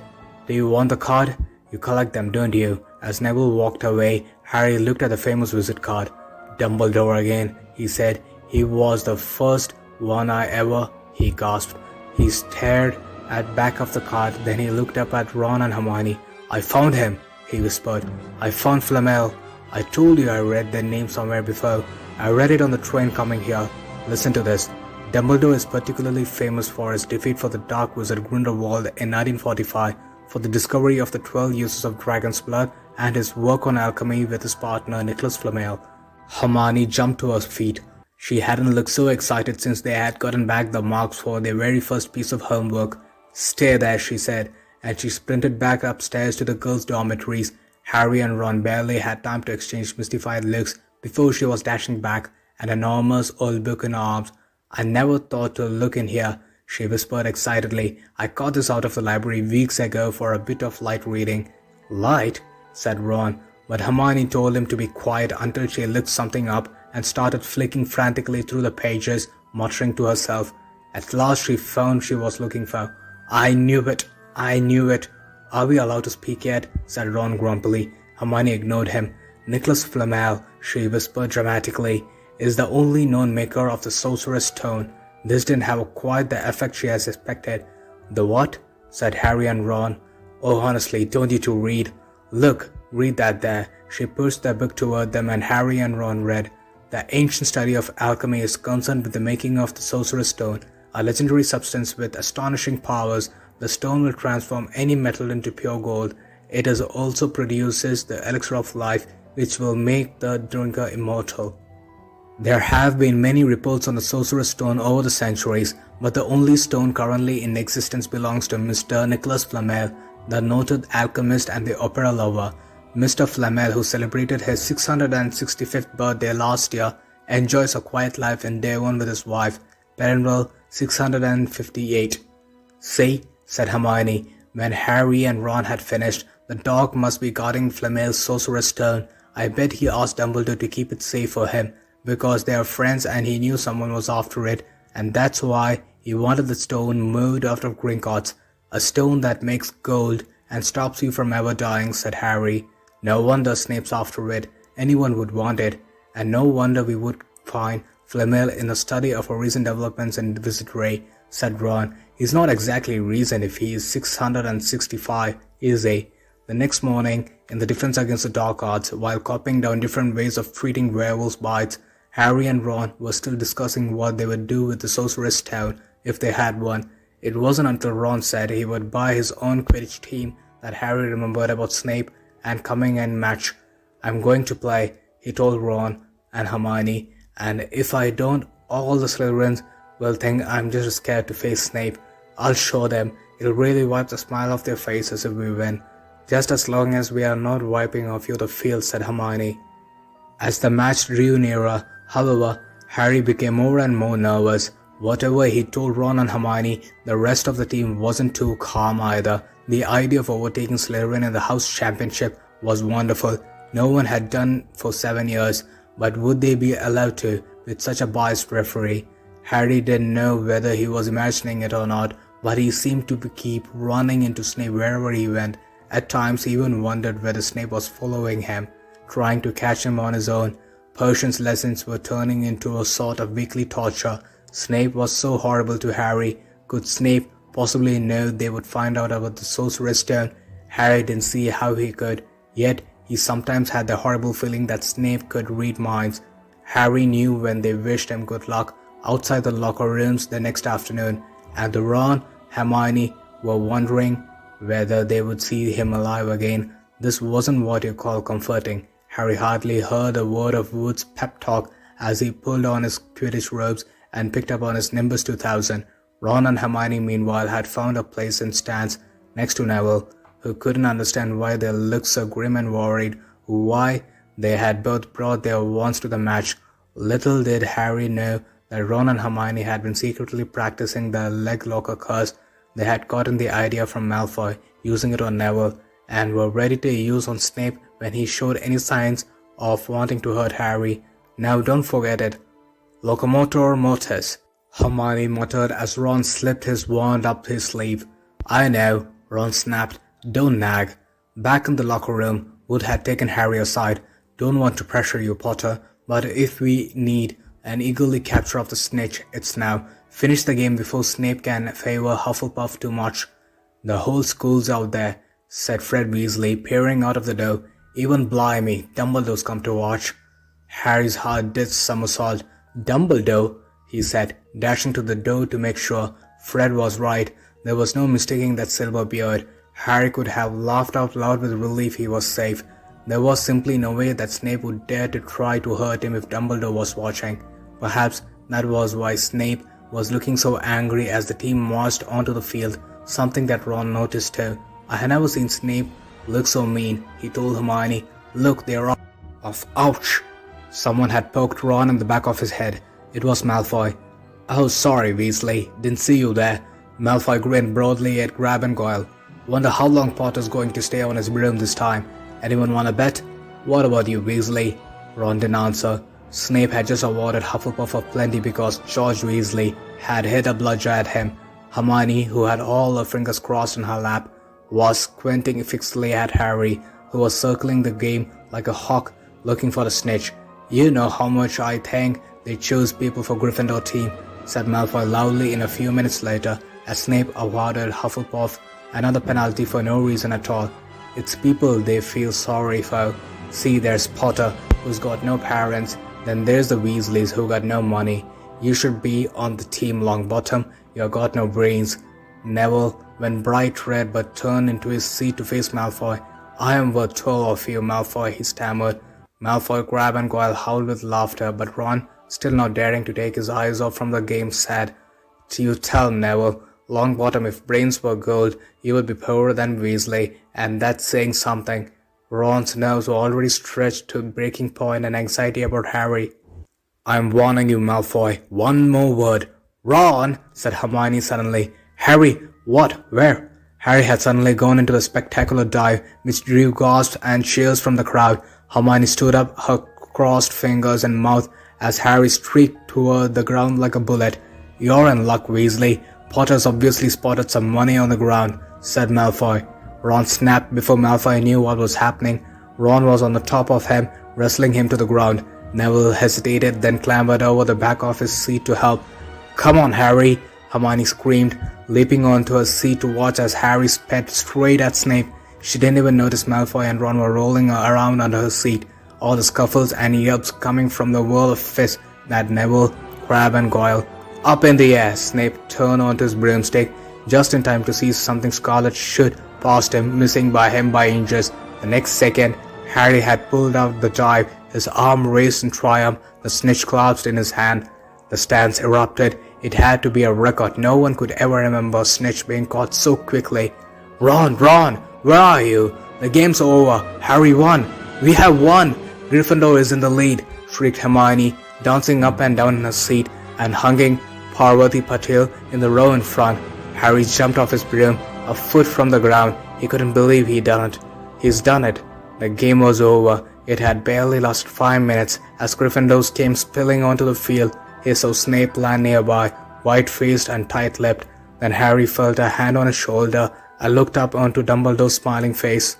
Do you want the card? You collect them, don't you?" As Neville walked away, Harry looked at the famous visit card. "Dumbledore again," he said. "He was the first one I ever..." He gasped. He stared at back of the card, then he looked up at Ron and Hermione. "I found him," he whispered. "I found Flamel. I told you I read their name somewhere before. I read it on the train coming here. Listen to this. Dumbledore is particularly famous for his defeat for the Dark Wizard Grindelwald in 1945, for the discovery of the 12 uses of dragon's blood, and his work on alchemy with his partner Nicholas Flamel." Hermione jumped to her feet. She hadn't looked so excited since they had gotten back the marks for their very first piece of homework. "Stay there," she said, and she sprinted back upstairs to the girls' dormitories. Harry and Ron barely had time to exchange mystified looks before she was dashing back, an enormous old book in her arms. "I never thought to look in here," she whispered excitedly. "I got this out of the library weeks ago for a bit of light reading." "Light?" said Ron, but Hermione told him to be quiet until she looked something up and started flicking frantically through the pages, muttering to herself. At last she found she was looking for. "I knew it! I knew it!" "Are we allowed to speak yet?" said Ron grumpily. Hermione ignored him. "Nicholas Flamel," she whispered dramatically, "is the only known maker of the Sorcerer's Stone." This didn't have quite the effect she had expected. "The what?" said Harry and Ron. "Oh, honestly, don't you two read? Look, read that there." She pushed the book toward them and Harry and Ron read. "The ancient study of alchemy is concerned with the making of the Sorcerer's Stone, a legendary substance with astonishing powers. The stone will transform any metal into pure gold. It also produces the elixir of life, which will make the drinker immortal. There have been many reports on the Sorcerer's Stone over the centuries, but the only stone currently in existence belongs to Mr. Nicholas Flamel, the noted alchemist and the opera lover. Mr. Flamel, who celebrated his 665th birthday last year, enjoys a quiet life in Devon with his wife, Perennial 658. "See," said Hermione, when Harry and Ron had finished. "The dog must be guarding Flamel's Sorcerer's Stone. I bet he asked Dumbledore to keep it safe for him, because they are friends and he knew someone was after it, and that's why he wanted the stone moved out of Gringotts. A stone that makes gold and stops you from ever dying," said Harry. "No wonder Snape's after it. Anyone would want it. And no wonder we would find Flamel in the study of recent developments in Visit Ray," said Ron. "He's not exactly recent if he is 665, is he?" The next morning, in the defense against the dark arts, while copying down different ways of treating werewolves' bites, Harry and Ron were still discussing what they would do with the Sorcerer's Stone if they had one. It wasn't until Ron said he would buy his own Quidditch team that Harry remembered about Snape and coming in match. "I'm going to play," he told Ron and Hermione, "and if I don't, all the Slytherins will think I'm just scared to face Snape. I'll show them. It'll really wipe the smile off their faces if we win." "Just as long as we are not wiping off you the field," said Hermione. As the match drew nearer, however, Harry became more and more nervous. Whatever he told Ron and Hermione, the rest of the team wasn't too calm either. The idea of overtaking Slytherin in the house championship was wonderful. No one had done for 7 years, but would they be allowed to with such a biased referee? Harry didn't know whether he was imagining it or not, but he seemed to keep running into Snape wherever he went. At times he even wondered whether Snape was following him, trying to catch him on his own. Persian's lessons were turning into a sort of weekly torture. Snape was so horrible to Harry. Could Snape possibly know they would find out about the Sorcerer's Stone? Harry didn't see how he could, yet he sometimes had the horrible feeling that Snape could read minds. Harry knew when they wished him good luck outside the locker rooms the next afternoon, and Ron, Hermione were wondering whether they would see him alive again. This wasn't what you call comforting. Harry hardly heard a word of Wood's pep talk as he pulled on his Quidditch robes and picked up on his Nimbus 2000. Ron and Hermione meanwhile had found a place in stands next to Neville, who couldn't understand why they looked so grim and worried, why they had both brought their wands to the match. Little did Harry know that Ron and Hermione had been secretly practicing the leg locker curse. They had gotten the idea from Malfoy, using it on Neville, and were ready to use on Snape when he showed any signs of wanting to hurt Harry. "Now don't forget it. Locomotor mortis," Hermione muttered as Ron slipped his wand up his sleeve. "I know," Ron snapped. "Don't nag." Back in the locker room, Wood had taken Harry aside. "Don't want to pressure you, Potter, but if we need an eagerly capture of the snitch, it's now. Finish the game before Snape can favor Hufflepuff too much." "The whole school's out there," said Fred Weasley, peering out of the door. "Even blimey, Dumbledore's come to watch." Harry's heart did somersault. "Dumbledore?" he said, dashing to the door to make sure. Fred was right. There was no mistaking that silver beard. Harry could have laughed out loud with relief. He was safe. There was simply no way that Snape would dare to try to hurt him if Dumbledore was watching. Perhaps that was why Snape was looking so angry as the team marched onto the field, something that Ron noticed too. "I had never seen Snape look so mean," he told Hermione. "Look, they're off." Ouch! Someone had poked Ron in the back of his head. It was Malfoy. "Oh, sorry, Weasley. Didn't see you there." Malfoy grinned broadly at Grab and Goyle. "Wonder how long Potter's going to stay on his broom this time. Anyone want to bet?" "What about you, Weasley?" Ron didn't answer. Snape had just awarded Hufflepuff a plenty because George Weasley had hit a bludger at him. Hermione, who had all her fingers crossed in her lap, was squinting fixedly at Harry, who was circling the game like a hawk looking for the snitch. "You know how much I think they choose people for Gryffindor team," said Malfoy loudly in a few minutes later as Snape awarded Hufflepuff another penalty for no reason at all. "It's people they feel sorry for. See, there's Potter, who's got no parents. Then there's the Weasleys, who got no money. You should be on the team, Longbottom. You got no brains." Neville went bright red but turned into his seat to face Malfoy. "I am worth 12 of you, Malfoy," he stammered. Malfoy, Crabbe and Goyle howled with laughter, but Ron, still not daring to take his eyes off from the game, said, "Do you tell Neville, Longbottom, if brains were gold, you would be poorer than Weasley, and that's saying something." Ron's nerves were already stretched to breaking point and anxiety about Harry. "I'm warning you, Malfoy. One more word." "Ron!" said Hermione suddenly. "Harry! What? Where?" Harry had suddenly gone into a spectacular dive, which drew gasps and cheers from the crowd. Hermione stood up, her crossed fingers and mouth, as Harry streaked toward the ground like a bullet. "You're in luck, Weasley. Potter's obviously spotted some money on the ground," said Malfoy. Ron snapped before Malfoy knew what was happening. Ron was on the top of him, wrestling him to the ground. Neville hesitated, then clambered over the back of his seat to help. "Come on, Harry!" Hermione screamed, leaping onto her seat to watch as Harry sped straight at Snape. She didn't even notice Malfoy and Ron were rolling around under her seat, all the scuffles and yelps coming from the whirl of fists that Neville, Crabbe and Goyle. Up in the air, Snape turned onto his broomstick just in time to see something scarlet shoot past him, missing by inches. The next second, Harry had pulled out the dive, his arm raised in triumph, the snitch clasped in his hand. The stance erupted. It had to be a record. No one could ever remember Snitch being caught so quickly. Ron, where are you? The game's over. Harry won. We have won. Gryffindor is in the lead, shrieked Hermione, dancing up and down in her seat and hugging Parvati Patil in the row in front. Harry jumped off his broom, a foot from the ground. He couldn't believe he'd done it. He's done it. The game was over. It had barely lasted 5 minutes as Gryffindors came spilling onto the field. He saw Snape land nearby, white-faced and tight-lipped. Then Harry felt a hand on his shoulder and looked up onto Dumbledore's smiling face.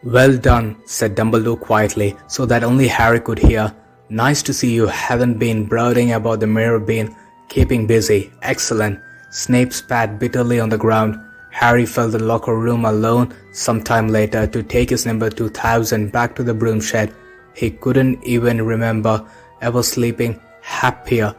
Well done, said Dumbledore quietly, so that only Harry could hear. Nice to see you haven't been brooding about the mirror being keeping busy. Excellent. Snape spat bitterly on the ground. Harry felt the locker room alone sometime later to take his number 2000 back to the broom shed. He couldn't even remember ever sleeping happier.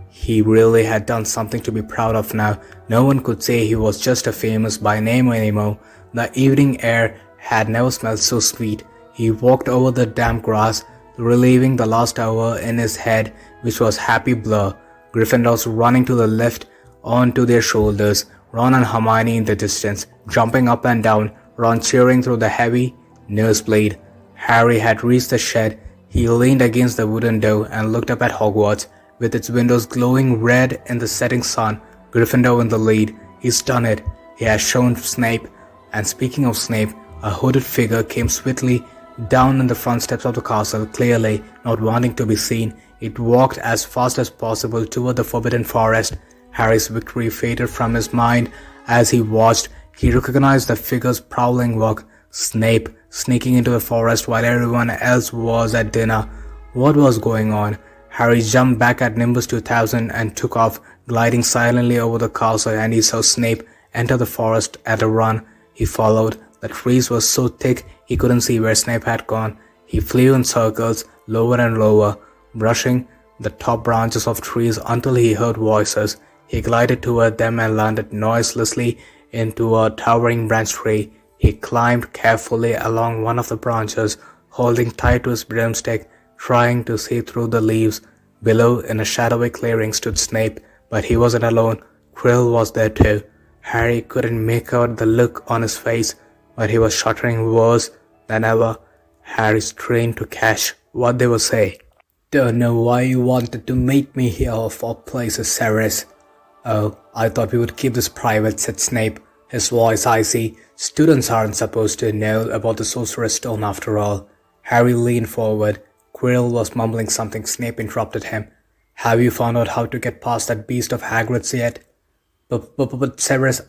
He really had done something to be proud of now. No one could say he was just a famous by name anymore. The evening air had never smelled so sweet. He walked over the damp grass, relieving the last hour in his head, which was happy blur. Gryffindors running to the left onto their shoulders, Ron and Hermione in the distance, jumping up and down, Ron cheering through the heavy nosebleed. Harry had reached the shed. He leaned against the wooden door and looked up at Hogwarts, with its windows glowing red in the setting sun. Gryffindor in the lead. He's done it. He has shown Snape. And speaking of Snape, a hooded figure came swiftly down in the front steps of the castle, clearly not wanting to be seen. It walked as fast as possible toward the Forbidden Forest. Harry's victory faded from his mind as he watched. He recognized the figure's prowling walk. Snape sneaking into the forest while everyone else was at dinner. What was going on? Harry jumped back at Nimbus 2000 and took off, gliding silently over the castle, and he saw Snape enter the forest at a run. He followed. The trees were so thick he couldn't see where Snape had gone. He flew in circles, lower and lower, brushing the top branches of trees until he heard voices. He glided toward them and landed noiselessly into a towering branch tree. He climbed carefully along one of the branches, holding tight to his broomstick, trying to see through the leaves. Below, in a shadowy clearing, stood Snape, but he wasn't alone. Quirrell was there too. Harry couldn't make out the look on his face, but he was shuddering worse than ever. Harry strained to catch what they were saying. Don't know why you wanted to meet me here of all places, Severus. Oh, I thought we would keep this private, said Snape, his voice icy. Students aren't supposed to know about the Sorcerer's Stone after all. Harry leaned forward. Quirrell was mumbling something. Snape interrupted him. Have you found out how to get past that beast of Hagrid's yet? But Severus,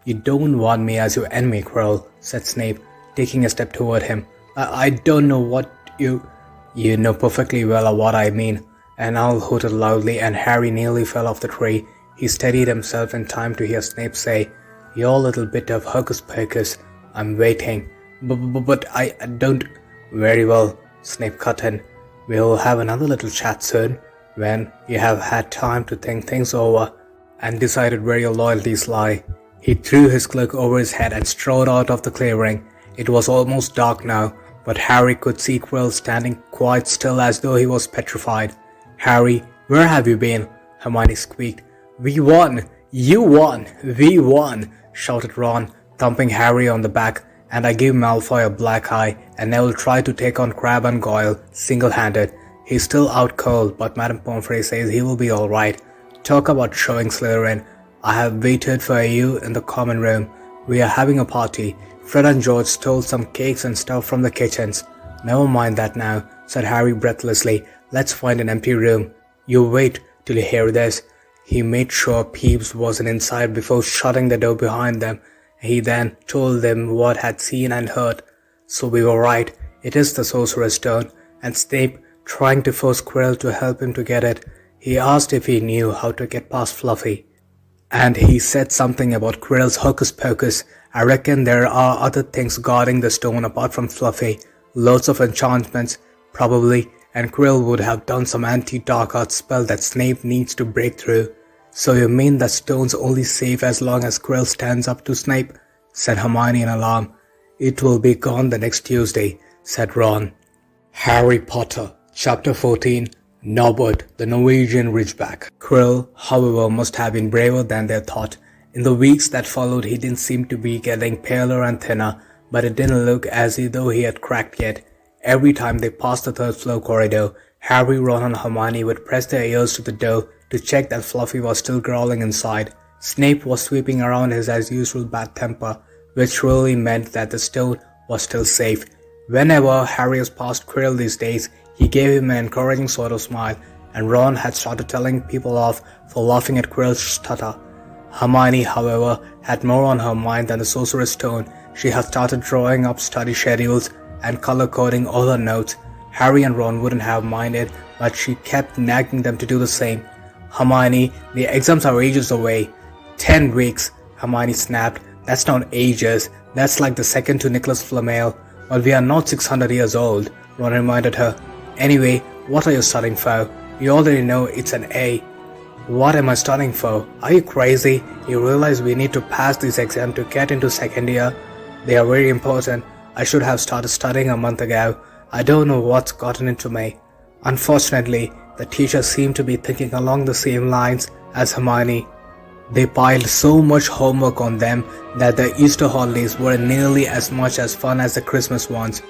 You don't want me as your enemy, Quirrell, said Snape, taking a step toward him. I don't know what you... You know perfectly well what I mean. An owl hooted loudly and Harry nearly fell off the tree. He steadied himself in time to hear Snape say, Your little bit of hocus-pocus. I'm waiting. But I don't... Very well, Snape cut in. We'll have another little chat soon, when you have had time to think things over and decided where your loyalties lie. He threw his cloak over his head and strode out of the clearing. It was almost dark now, but Harry could see Quirrell standing quite still as though he was petrified. Harry, where have you been? Hermione squeaked. We won! You won! We won! Shouted Ron, thumping Harry on the back, and I gave Malfoy a black eye, and Neville tried to take on Crabbe and Goyle single-handed. He's still out cold, but Madame Pomfrey says he will be alright. Talk about showing Slytherin. I have waited for you in the common room. We are having a party. Fred and George stole some cakes and stuff from the kitchens. Never mind that now, said Harry breathlessly. Let's find an empty room. You wait till you hear this. He made sure Peeves wasn't inside before shutting the door behind them. He then told them what had seen and heard. So we were right. It is the Sorcerer's Stone, and Snape trying to force Quirrell to help him to get it. He asked if he knew how to get past Fluffy. And he said something about Quirrell's hocus pocus. I reckon there are other things guarding the stone apart from Fluffy. Loads of enchantments, probably, and Quirrell would have done some anti-dark art spell that Snape needs to break through. So you mean that stone's only safe as long as Quirrell stands up to Snape? Said Hermione in alarm. It will be gone the next Tuesday, said Ron. Harry Potter, Chapter 14, Norwood, the Norwegian Ridgeback. Quirrell, however, must have been braver than they thought. In the weeks that followed, he didn't seem to be getting paler and thinner, but it didn't look as though he had cracked yet. Every time they passed the third-floor corridor, Harry, Ron and Hermione would press their ears to the door to check that Fluffy was still growling inside. Snape was sweeping around his as usual bad temper, which really meant that the stone was still safe. Whenever Harry was past Quirrell these days, he gave him an encouraging sort of smile, and Ron had started telling people off for laughing at Quirrell's stutter. Hermione, however, had more on her mind than the Sorcerer's stone. She had started drawing up study schedules and color-coding all her notes. Harry and Ron wouldn't have minded, but she kept nagging them to do the same. Hermione, the exams are ages away. 10 weeks, Hermione snapped. That's not ages. That's like the second to Nicholas Flamel. But we are not 600 years old, Ron reminded her. Anyway, what are you studying for? You already know it's an A. What am I studying for? Are you crazy? You realize we need to pass this exam to get into second year? They are very important. I should have started studying a month ago. I don't know what's gotten into me. Unfortunately, the teachers seemed to be thinking along the same lines as Hermione. They piled so much homework on them that the Easter holidays were nearly as much as fun as the Christmas ones.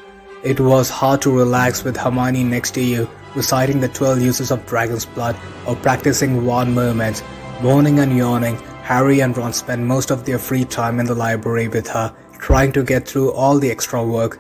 It was hard to relax with Hermione next to you, reciting the 12 uses of dragon's blood or practicing wand movements. Moaning and yawning, Harry and Ron spent most of their free time in the library with her, trying to get through all the extra work.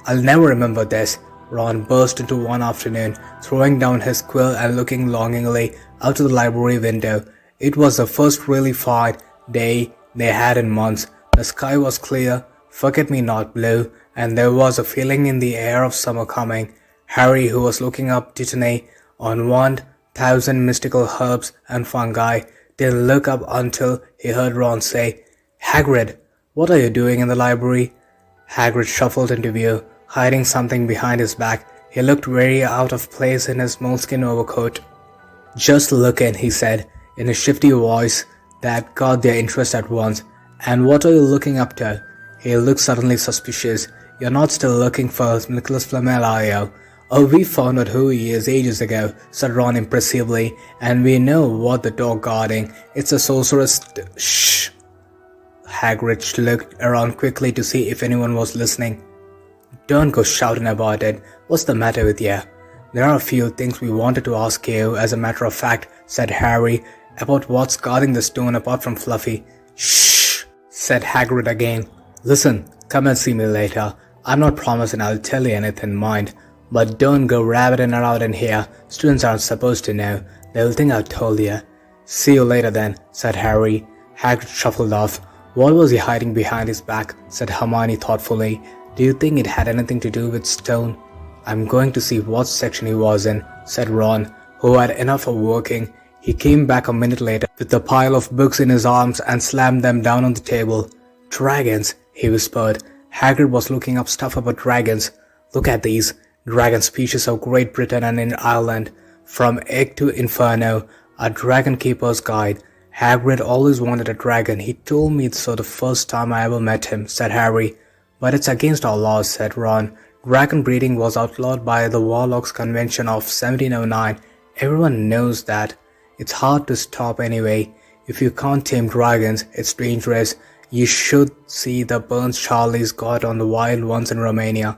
I'll never remember this, Ron burst into one afternoon, throwing down his quill and looking longingly out of the library window. It was the first really fine day they had in months. The sky was clear, forget-me-not blue, and there was a feeling in the air of summer coming. Harry, who was looking up Dittany on 1,000 mystical herbs and fungi, didn't look up until he heard Ron say, "Hagrid, what are you doing in the library?" Hagrid shuffled into view, hiding something behind his back. He looked very out of place in his moleskin overcoat. "Just looking," he said, in a shifty voice that got their interest at once. "And what are you looking up to?" He looked suddenly suspicious. "You're not still looking for Nicholas Flamel, are you?" "Oh, we found out who he is ages ago," said Ron impressively, "and we know what the dog guarding. It's a sorceress Shh!" Hagrid looked around quickly to see if anyone was listening. "Don't go shouting about it. What's the matter with you?" "There are a few things we wanted to ask you, as a matter of fact," said Harry, "about what's guarding the stone apart from Fluffy." "Shh!" said Hagrid again. "Listen, come and see me later. I'm not promising I'll tell you anything, mind. But don't go rabbiting around in here. Students aren't supposed to know. They'll think I told you." "See you later then," said Harry. Hagrid shuffled off. "What was he hiding behind his back?" said Hermione thoughtfully. "Do you think it had anything to do with stone?" "I'm going to see what section he was in," said Ron, who had enough of working. He came back a minute later with a pile of books in his arms and slammed them down on the table. "Dragons," he whispered. Hagrid was looking up stuff about dragons. "Look at these. Dragon species of Great Britain and in Ireland. From Egg to Inferno, a Dragon Keeper's Guide. Hagrid always wanted a dragon. He told me so the first time I ever met him," said Harry. "But it's against our laws," said Ron. "Dragon breeding was outlawed by the Warlocks Convention of 1709. Everyone knows that. It's hard to stop anyway. If you can't tame dragons, it's dangerous. You should see the burns Charlie's got on the wild ones in Romania."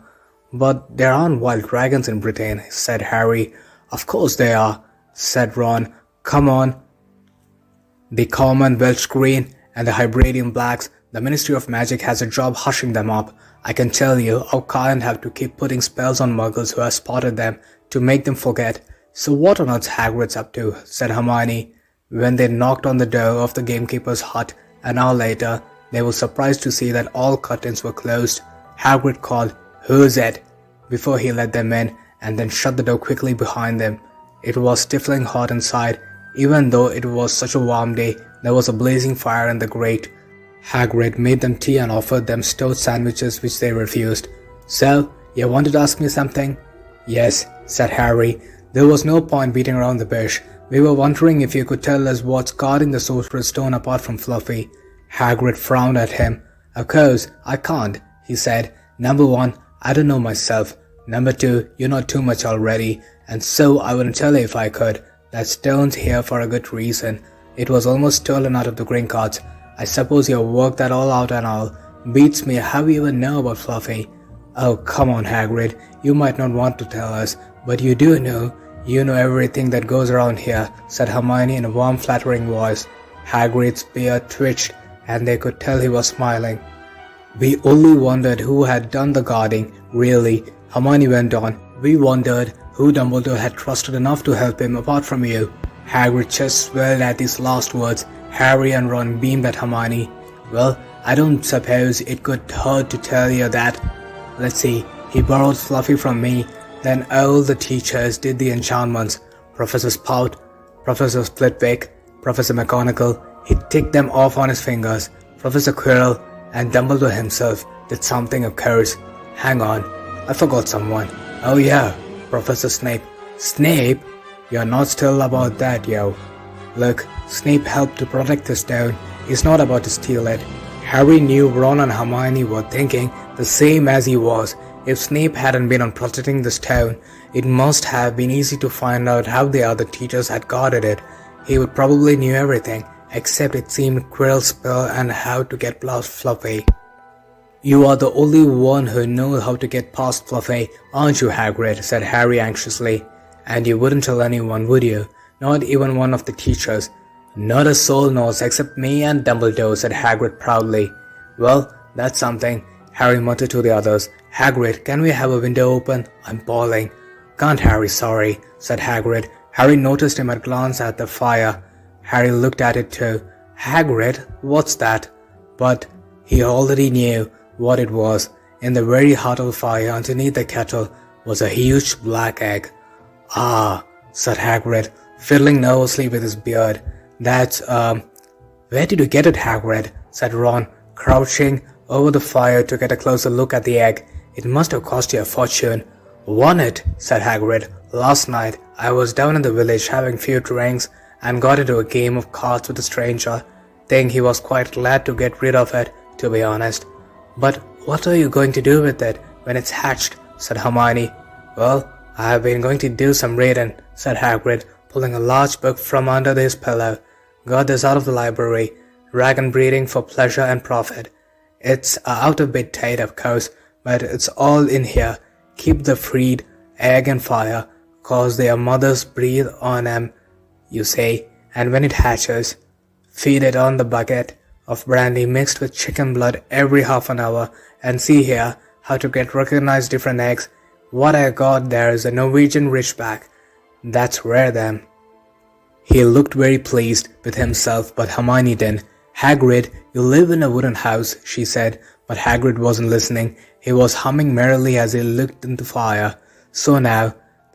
"But there aren't wild dragons in Britain," said Harry. "Of course there are," said Ron. "Come on. The common Welsh green and the Hebridean blacks. The Ministry of Magic has a job hushing them up. I can tell you, our kind have to keep putting spells on muggles who have spotted them to make them forget." "So what on earth's Hagrid's up to?" said Hermione. When they knocked on the door of the gamekeeper's hut an hour later, they were surprised to see that all curtains were closed. Hagrid called, "Who's it?" before he let them in, and then shut the door quickly behind them. It was stifling hot inside. Even though it was such a warm day, There was a blazing fire in the grate. Hagrid made them tea and offered them stowed sandwiches, which they refused. "So, you wanted to ask me something?" "Yes," said Harry. "There was no point beating around the bush. We were wondering if you could tell us what's guarding the Sorcerer's Stone apart from Fluffy." Hagrid frowned at him. "Of course, I can't," he said. "Number one, I don't know myself. Number two, you know too much already, and so I wouldn't tell you if I could. That stone's here for a good reason. It was almost stolen out of the Gringotts. I suppose you worked that all out and all. Beats me how you even know about Fluffy." "Oh, come on, Hagrid. You might not want to tell us, but you do know. You know everything that goes around here," said Hermione in a warm, flattering voice. Hagrid's beard twitched, and they could tell he was smiling. "We only wondered who had done the guarding, really," Hermione went on. "We wondered who Dumbledore had trusted enough to help him apart from you." Hagrid's chest swelled at these last words. Harry and Ron beamed at Hermione. "Well, I don't suppose it could hurt to tell you that. Let's see, he borrowed Fluffy from me, then all the teachers did the enchantments. Professor Spout, Professor Flitwick, Professor McGonagall, he ticked them off on his fingers. Professor Quirrell and Dumbledore himself did something, of course. Hang on, I forgot someone. Oh yeah, Professor Snape." "Snape? You're not still about that, yo." "Look, Snape helped to protect the stone. He's not about to steal it." Harry knew Ron and Hermione were thinking the same as he was. If Snape hadn't been on protecting the stone, it must have been easy to find out how the other teachers had guarded it. He would probably knew everything, except it seemed Quirrell's spell and how to get past Fluffy. "You are the only one who knows how to get past Fluffy, aren't you, Hagrid?" said Harry anxiously. "And you wouldn't tell anyone, would you? Not even one of the teachers?" "Not a soul knows except me and Dumbledore," said Hagrid proudly. "Well, that's something," Harry muttered to the others. "Hagrid, can we have a window open? I'm boiling." "Can't, Harry, sorry," said Hagrid. Harry noticed him at glance at the fire. Harry looked at it too. "Hagrid, what's that?" But he already knew what it was. In the very heart of the fire, underneath the kettle, was a huge black egg. "Ah," said Hagrid, fiddling nervously with his beard. "That's, Where did you get it, Hagrid?" said Ron, crouching over the fire to get a closer look at the egg. "It must have cost you a fortune." "Won it," said Hagrid. "Last night, I was down in the village having few drinks and got into a game of cards with a stranger. Think he was quite glad to get rid of it, to be honest." "But what are you going to do with it when it's hatched?" said Hermione. "Well, I have been going to do some reading," said Hagrid, pulling a large book from under his pillow. "Got this out of the library. Dragon Breeding for Pleasure and Profit. It's out of bit date, of course, but it's all in here. Keep the freed egg and fire, cause their mothers breathe on 'em, you say, and when it hatches, feed it on the bucket of brandy mixed with chicken blood every half an hour, and see here how to recognize different eggs. What I got there is a Norwegian Ridgeback. That's rare them." He looked very pleased with himself, but Hermione didn't. "Hagrid, you live in a wooden house," she said, but Hagrid wasn't listening. He was humming merrily as he looked into fire. So now,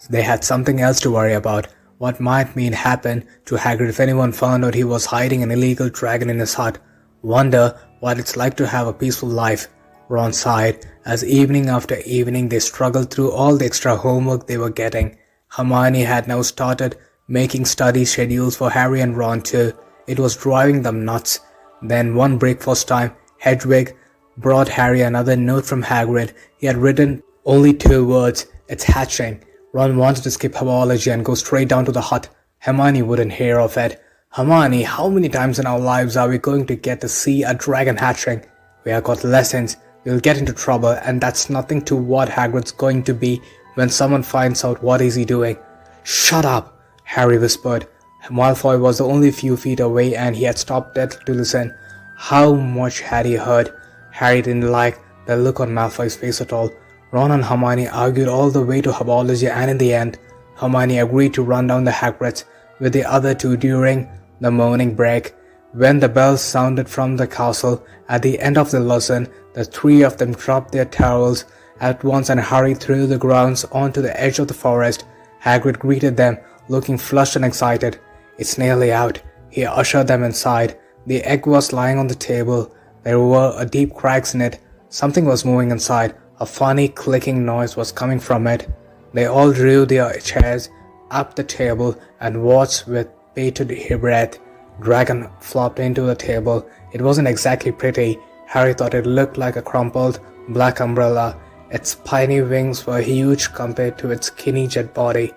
they had something else to worry about. What might happen to Hagrid if anyone found out he was hiding an illegal dragon in his hut? Wonder what it's like to have a peaceful life. Ron sighed as evening after evening they struggled through all the extra homework they were getting. Hermione had now started making study schedules for Harry and Ron too. It was driving them nuts. Then one breakfast time, Hedwig brought Harry another note from Hagrid. He had written only 2 words, "It's hatching." Ron wanted to skip biology and go straight down to the hut. Hermione wouldn't hear of it. "Hermione, how many times in our lives are we going to get to see a dragon hatching? We have got lessons. We'll get into trouble, and that's nothing to what Hagrid's going to be when someone finds out what is he doing." "Shut up," Harry whispered. Malfoy was only a few feet away and he had stopped dead to listen. How much had he heard? Harry didn't like the look on Malfoy's face at all. Ron and Hermione argued all the way to herbology, and in the end, Hermione agreed to run down the Hagrids with the other two during the morning break. When the bells sounded from the castle at the end of the lesson, the 3 of them dropped their towels at once and hurried through the grounds onto the edge of the forest. Hagrid greeted them, looking flushed and excited. "It's nearly out," He ushered them inside. The egg was lying on the table. There were deep cracks in it. Something was moving inside. A funny clicking noise was coming from it. They all drew their chairs up the table and watched with bated breath. Dragon flopped into the table. It wasn't exactly pretty. Harry thought it looked like a crumpled black umbrella. Its spiny wings were huge compared to its skinny jet body.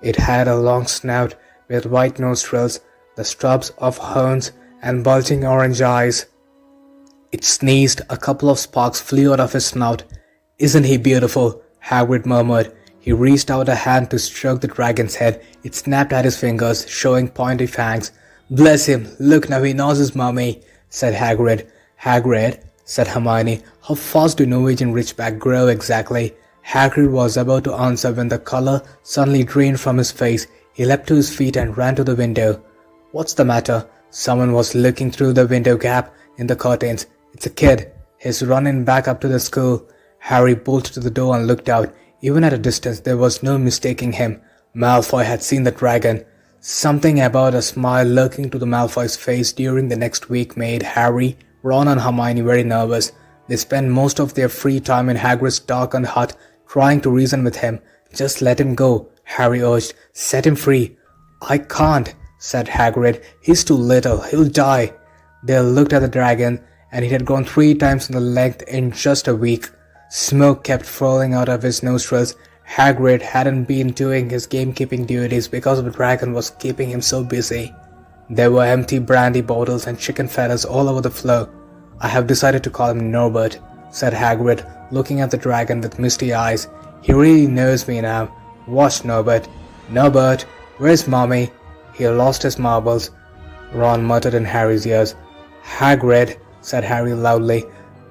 It had a long snout with white nostrils, the stubs of horns, and bulging orange eyes. It sneezed. A couple of sparks flew out of his snout. "Isn't he beautiful?" Hagrid murmured. He reached out a hand to stroke the dragon's head. It snapped at his fingers, showing pointy fangs. "Bless him! Look, now he knows his mummy," said Hagrid. "Hagrid," said Hermione, "how fast do Norwegian Ridgeback grow exactly?" Hagrid was about to answer when the color suddenly drained from his face. He leapt to his feet and ran to the window. "What's the matter?" Someone was looking through the window gap in the curtains. "It's a kid. He's running back up to the school." Harry bolted to the door and looked out. Even at a distance, there was no mistaking him. Malfoy had seen the dragon. Something about a smile lurking to the Malfoy's face during the next week made Harry, Ron and Hermione very nervous. They spent most of their free time in Hagrid's darkened hut trying to reason with him. "Just let him go," Harry urged. "Set him free." "I can't," said Hagrid. "He's too little. He'll die." They looked at the dragon, and it had grown 3 times in the length in just a week. Smoke kept falling out of his nostrils. Hagrid hadn't been doing his gamekeeping duties because the dragon was keeping him so busy. There were empty brandy bottles and chicken feathers all over the floor. "I have decided to call him Norwood," said Hagrid, looking at the dragon with misty eyes. "He really knows me now. Watch, Norwood." "Norwood, where's Mommy?" "He lost his marbles," Ron muttered in Harry's ears. "Hagrid," said Harry loudly,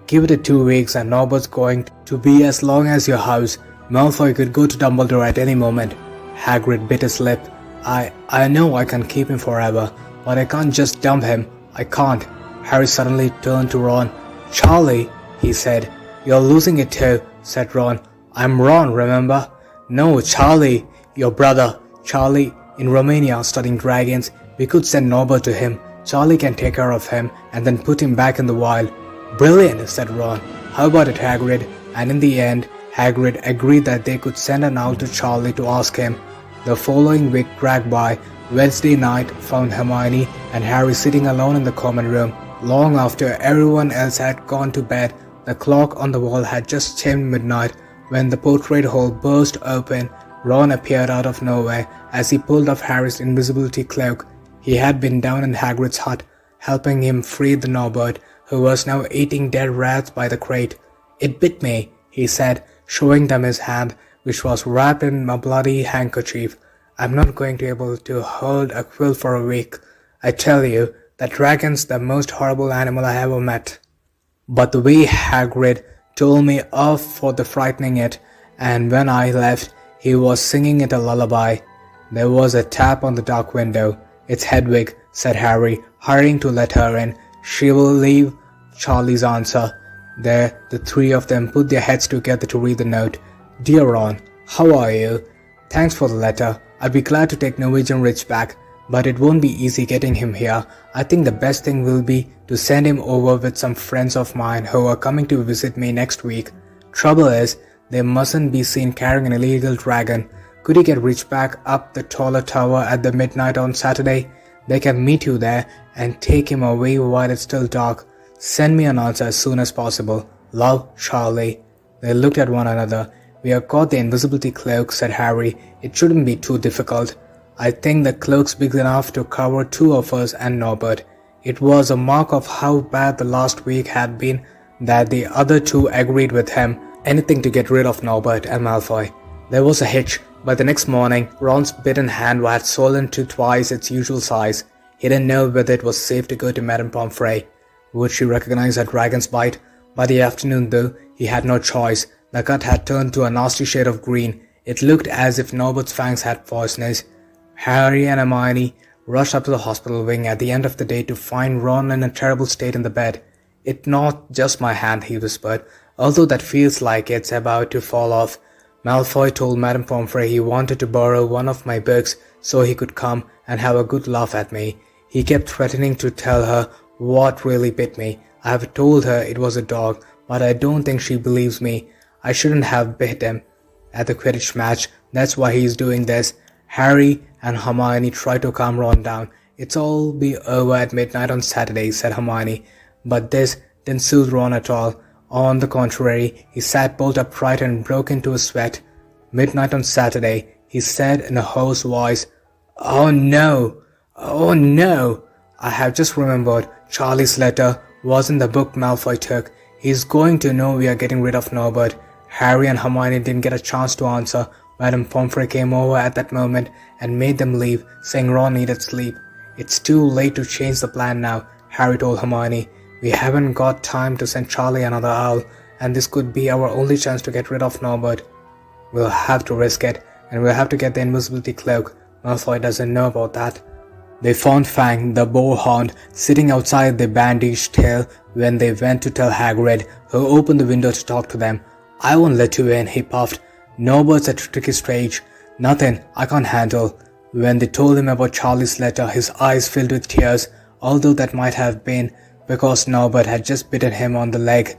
"give it 2 weeks and Norwood's going to be as long as your house. Malfoy could go to Dumbledore at any moment." Hagrid bit his lip. I know I can keep him forever, but I can't just dump him. I can't." Harry suddenly turned to Ron. "Charlie," he said. "You're losing it too," said Ron. "I'm Ron, remember?" "No, Charlie, your brother. Charlie in Romania studying dragons. We could send Norbert to him. Charlie can take care of him and then put him back in the wild." "Brilliant," said Ron. "How about it, Hagrid?" And in the end, Hagrid agreed that they could send an owl to Charlie to ask him. The following week dragged by. Wednesday night found Hermione and Harry sitting alone in the common room. Long after everyone else had gone to bed, the clock on the wall had just chimed midnight when the portrait hole burst open. Ron appeared out of nowhere as he pulled off Harry's invisibility cloak. He had been down in Hagrid's hut, helping him free the Norbert, who was now eating dead rats by the crate. "It bit me," he said, showing them his hand, which was wrapped in a bloody handkerchief. "I'm not going to be able to hold a quill for a week. I tell you, that dragon's the most horrible animal I ever met." But the way Hagrid told me off for the frightening it, and when I left, he was singing it a lullaby. There was a tap on the dark window. "It's Hedwig," said Harry, hurrying to let her in. "She will leave Charlie's answer." There, the 3 of them put their heads together to read the note. "Dear Ron, how are you? Thanks for the letter. I'd be glad to take Norwegian Ridgeback, but it won't be easy getting him here. I think the best thing will be to send him over with some friends of mine who are coming to visit me next week. Trouble is, they mustn't be seen carrying an illegal dragon. Could you get Ridgeback up the taller tower at the midnight on Saturday? They can meet you there and take him away while it's still dark. Send me an answer as soon as possible. Love, Charlie." They looked at one another. "We have got the invisibility cloak," said Harry. "It shouldn't be too difficult. I think the cloak's big enough to cover 2 of us and Norbert." It was a mark of how bad the last week had been that the other 2 agreed with him. Anything to get rid of Norbert and Malfoy. There was a hitch. By the next morning, Ron's bitten hand had swollen to twice its usual size. He didn't know whether it was safe to go to Madame Pomfrey. Would she recognize her dragon's bite? By the afternoon, though, he had no choice. The cut had turned to a nasty shade of green. It looked as if Norbert's fangs had poisonous. Harry and Hermione rushed up to the hospital wing at the end of the day to find Ron in a terrible state in the bed. "It's not just my hand," he whispered, "although that feels like it's about to fall off. Malfoy told Madame Pomfrey he wanted to borrow one of my books so he could come and have a good laugh at me. He kept threatening to tell her what really bit me. I have told her it was a dog, but I don't think she believes me. I shouldn't have bit him at the Quidditch match. That's why he's doing this. Harry and Hermione tried to calm Ron down. It's all be over at midnight on Saturday, said Hermione. But this didn't soothe Ron at all. On the contrary, he sat bolt upright and broke into a sweat. Midnight on Saturday, he said in a hoarse voice, "Oh no! Oh no! I have just remembered. Charlie's letter wasn't the book Malfoy took. He's going to know we are getting rid of Norwood." Harry and Hermione didn't get a chance to answer. Madame Pomfrey came over at that moment and made them leave, saying Ron needed sleep. "It's too late to change the plan now," Harry told Hermione. "We haven't got time to send Charlie another owl, and this could be our only chance to get rid of Norwood. We'll have to risk it, and we'll have to get the invisibility cloak. Malfoy doesn't know about that." They found Fang, the boarhound, sitting outside the bandaged tail when they went to tell Hagrid, who opened the window to talk to them. "I won't let you in," he puffed. "Norwood's at a tricky stage. Nothing I can't handle." When they told him about Charlie's letter, his eyes filled with tears, although that might have been because Norwood had just bitten him on the leg.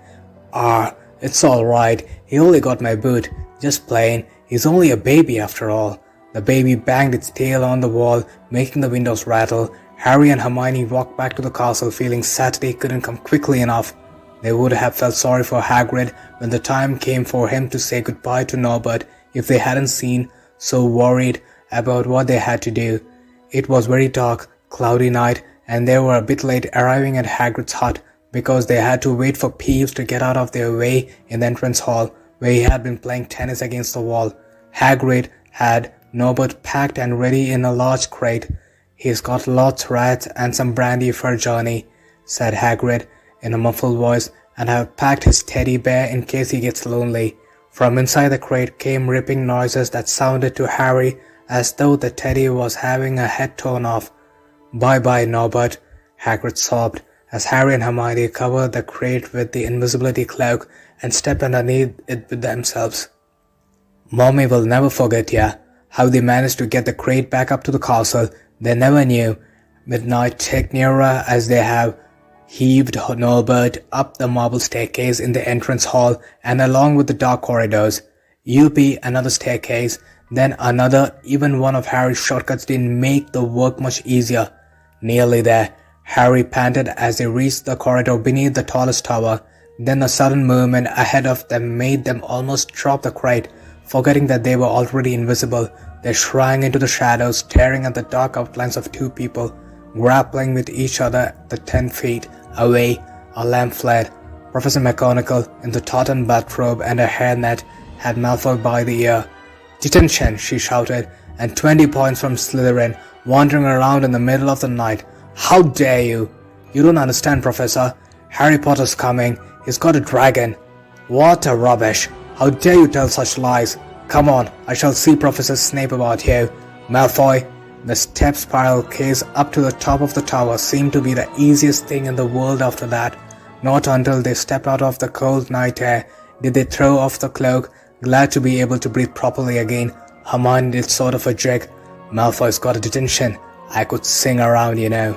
It's all right. He only got my boot. Just plain. He's only a baby after all." The baby banged its tail on the wall, making the windows rattle. Harry and Hermione walked back to the castle, feeling Saturday couldn't come quickly enough. They would have felt sorry for Hagrid when the time came for him to say goodbye to Norwood if they hadn't seen so worried about what they had to do. It was very dark, cloudy night, and they were a bit late arriving at Hagrid's hut because they had to wait for Peeves to get out of their way in the entrance hall, where he had been playing tennis against the wall. Hagrid had Norwood packed and ready in a large crate. "He's got lots of rats and some brandy for a journey," said Hagrid in a muffled voice, "and I've packed his teddy bear in case he gets lonely." From inside the crate came ripping noises that sounded to Harry as though the teddy was having a head torn off. "Bye-bye, Norwood," Hagrid sobbed as Harry and Hermione covered the crate with the invisibility cloak and stepped underneath it with themselves. "Mommy will never forget ya. How they managed to get the crate back up to the castle, they never knew. Midnight ticked nearer as they have heaved Norwood up the marble staircase in the entrance hall and along with the dark corridors. Another staircase, then another. Even one of Harry's shortcuts didn't make the work much easier. Nearly there, Harry panted as they reached the corridor beneath the tallest tower. Then a sudden movement ahead of them made them almost drop the crate. Forgetting that they were already invisible, they shrank into the shadows, staring at the dark outlines of two people, grappling with each other at the 10 feet away. A lamp flared. Professor McGonagall, in the tartan bathrobe and a hairnet, had Malfoy by the ear. "Detention," she shouted, "and 20 points from Slytherin, wandering around in the middle of the night. How dare you? You don't understand, Professor. Harry Potter's coming. He's got a dragon." "What a rubbish. How dare you tell such lies? Come on, I shall see Professor Snape about you. Malfoy." The step spiral case up to the top of the tower seemed to be the easiest thing in the world after that. Not until they stepped out of the cold night air did they throw off the cloak, glad to be able to breathe properly again. Hermione did sort of a jig. "Malfoy's got a detention. I could sing around, you know."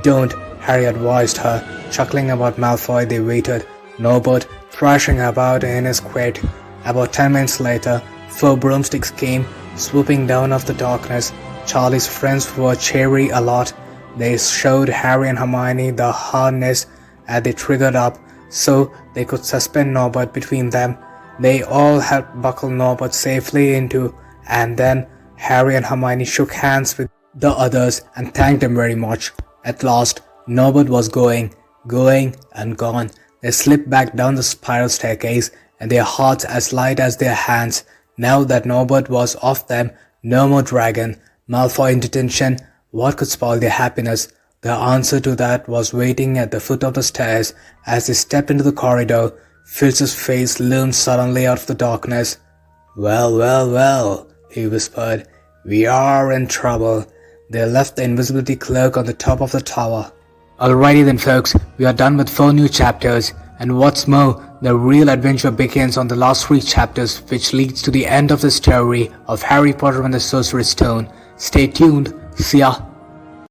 "Don't," Harry advised her. Chuckling about Malfoy, they waited, Norwood thrashing about in his crate. About 10 minutes later, 4 broomsticks came, swooping down off the darkness. Charlie's friends were cheery a lot. They showed Harry and Hermione the harness as they triggered up, so they could suspend Norwood between them. They all helped buckle Norwood safely into, and then Harry and Hermione shook hands with the others and thanked them very much. At last, Norwood was going and gone. They slipped back down the spiral staircase, and their hearts as light as their hands. Now that Norwood was off them, no more dragon. Malfoy in detention, what could spoil their happiness? The answer to that was waiting at the foot of the stairs. As they stepped into the corridor, Filch's face loomed suddenly out of the darkness. Well, he whispered. "We are in trouble." They left the invisibility cloak on the top of the tower. Alrighty then folks, we are done with 4 new chapters, and what's more, the real adventure begins on the last 3 chapters, which leads to the end of the story of Harry Potter and the Sorcerer's Stone. Stay tuned, see ya!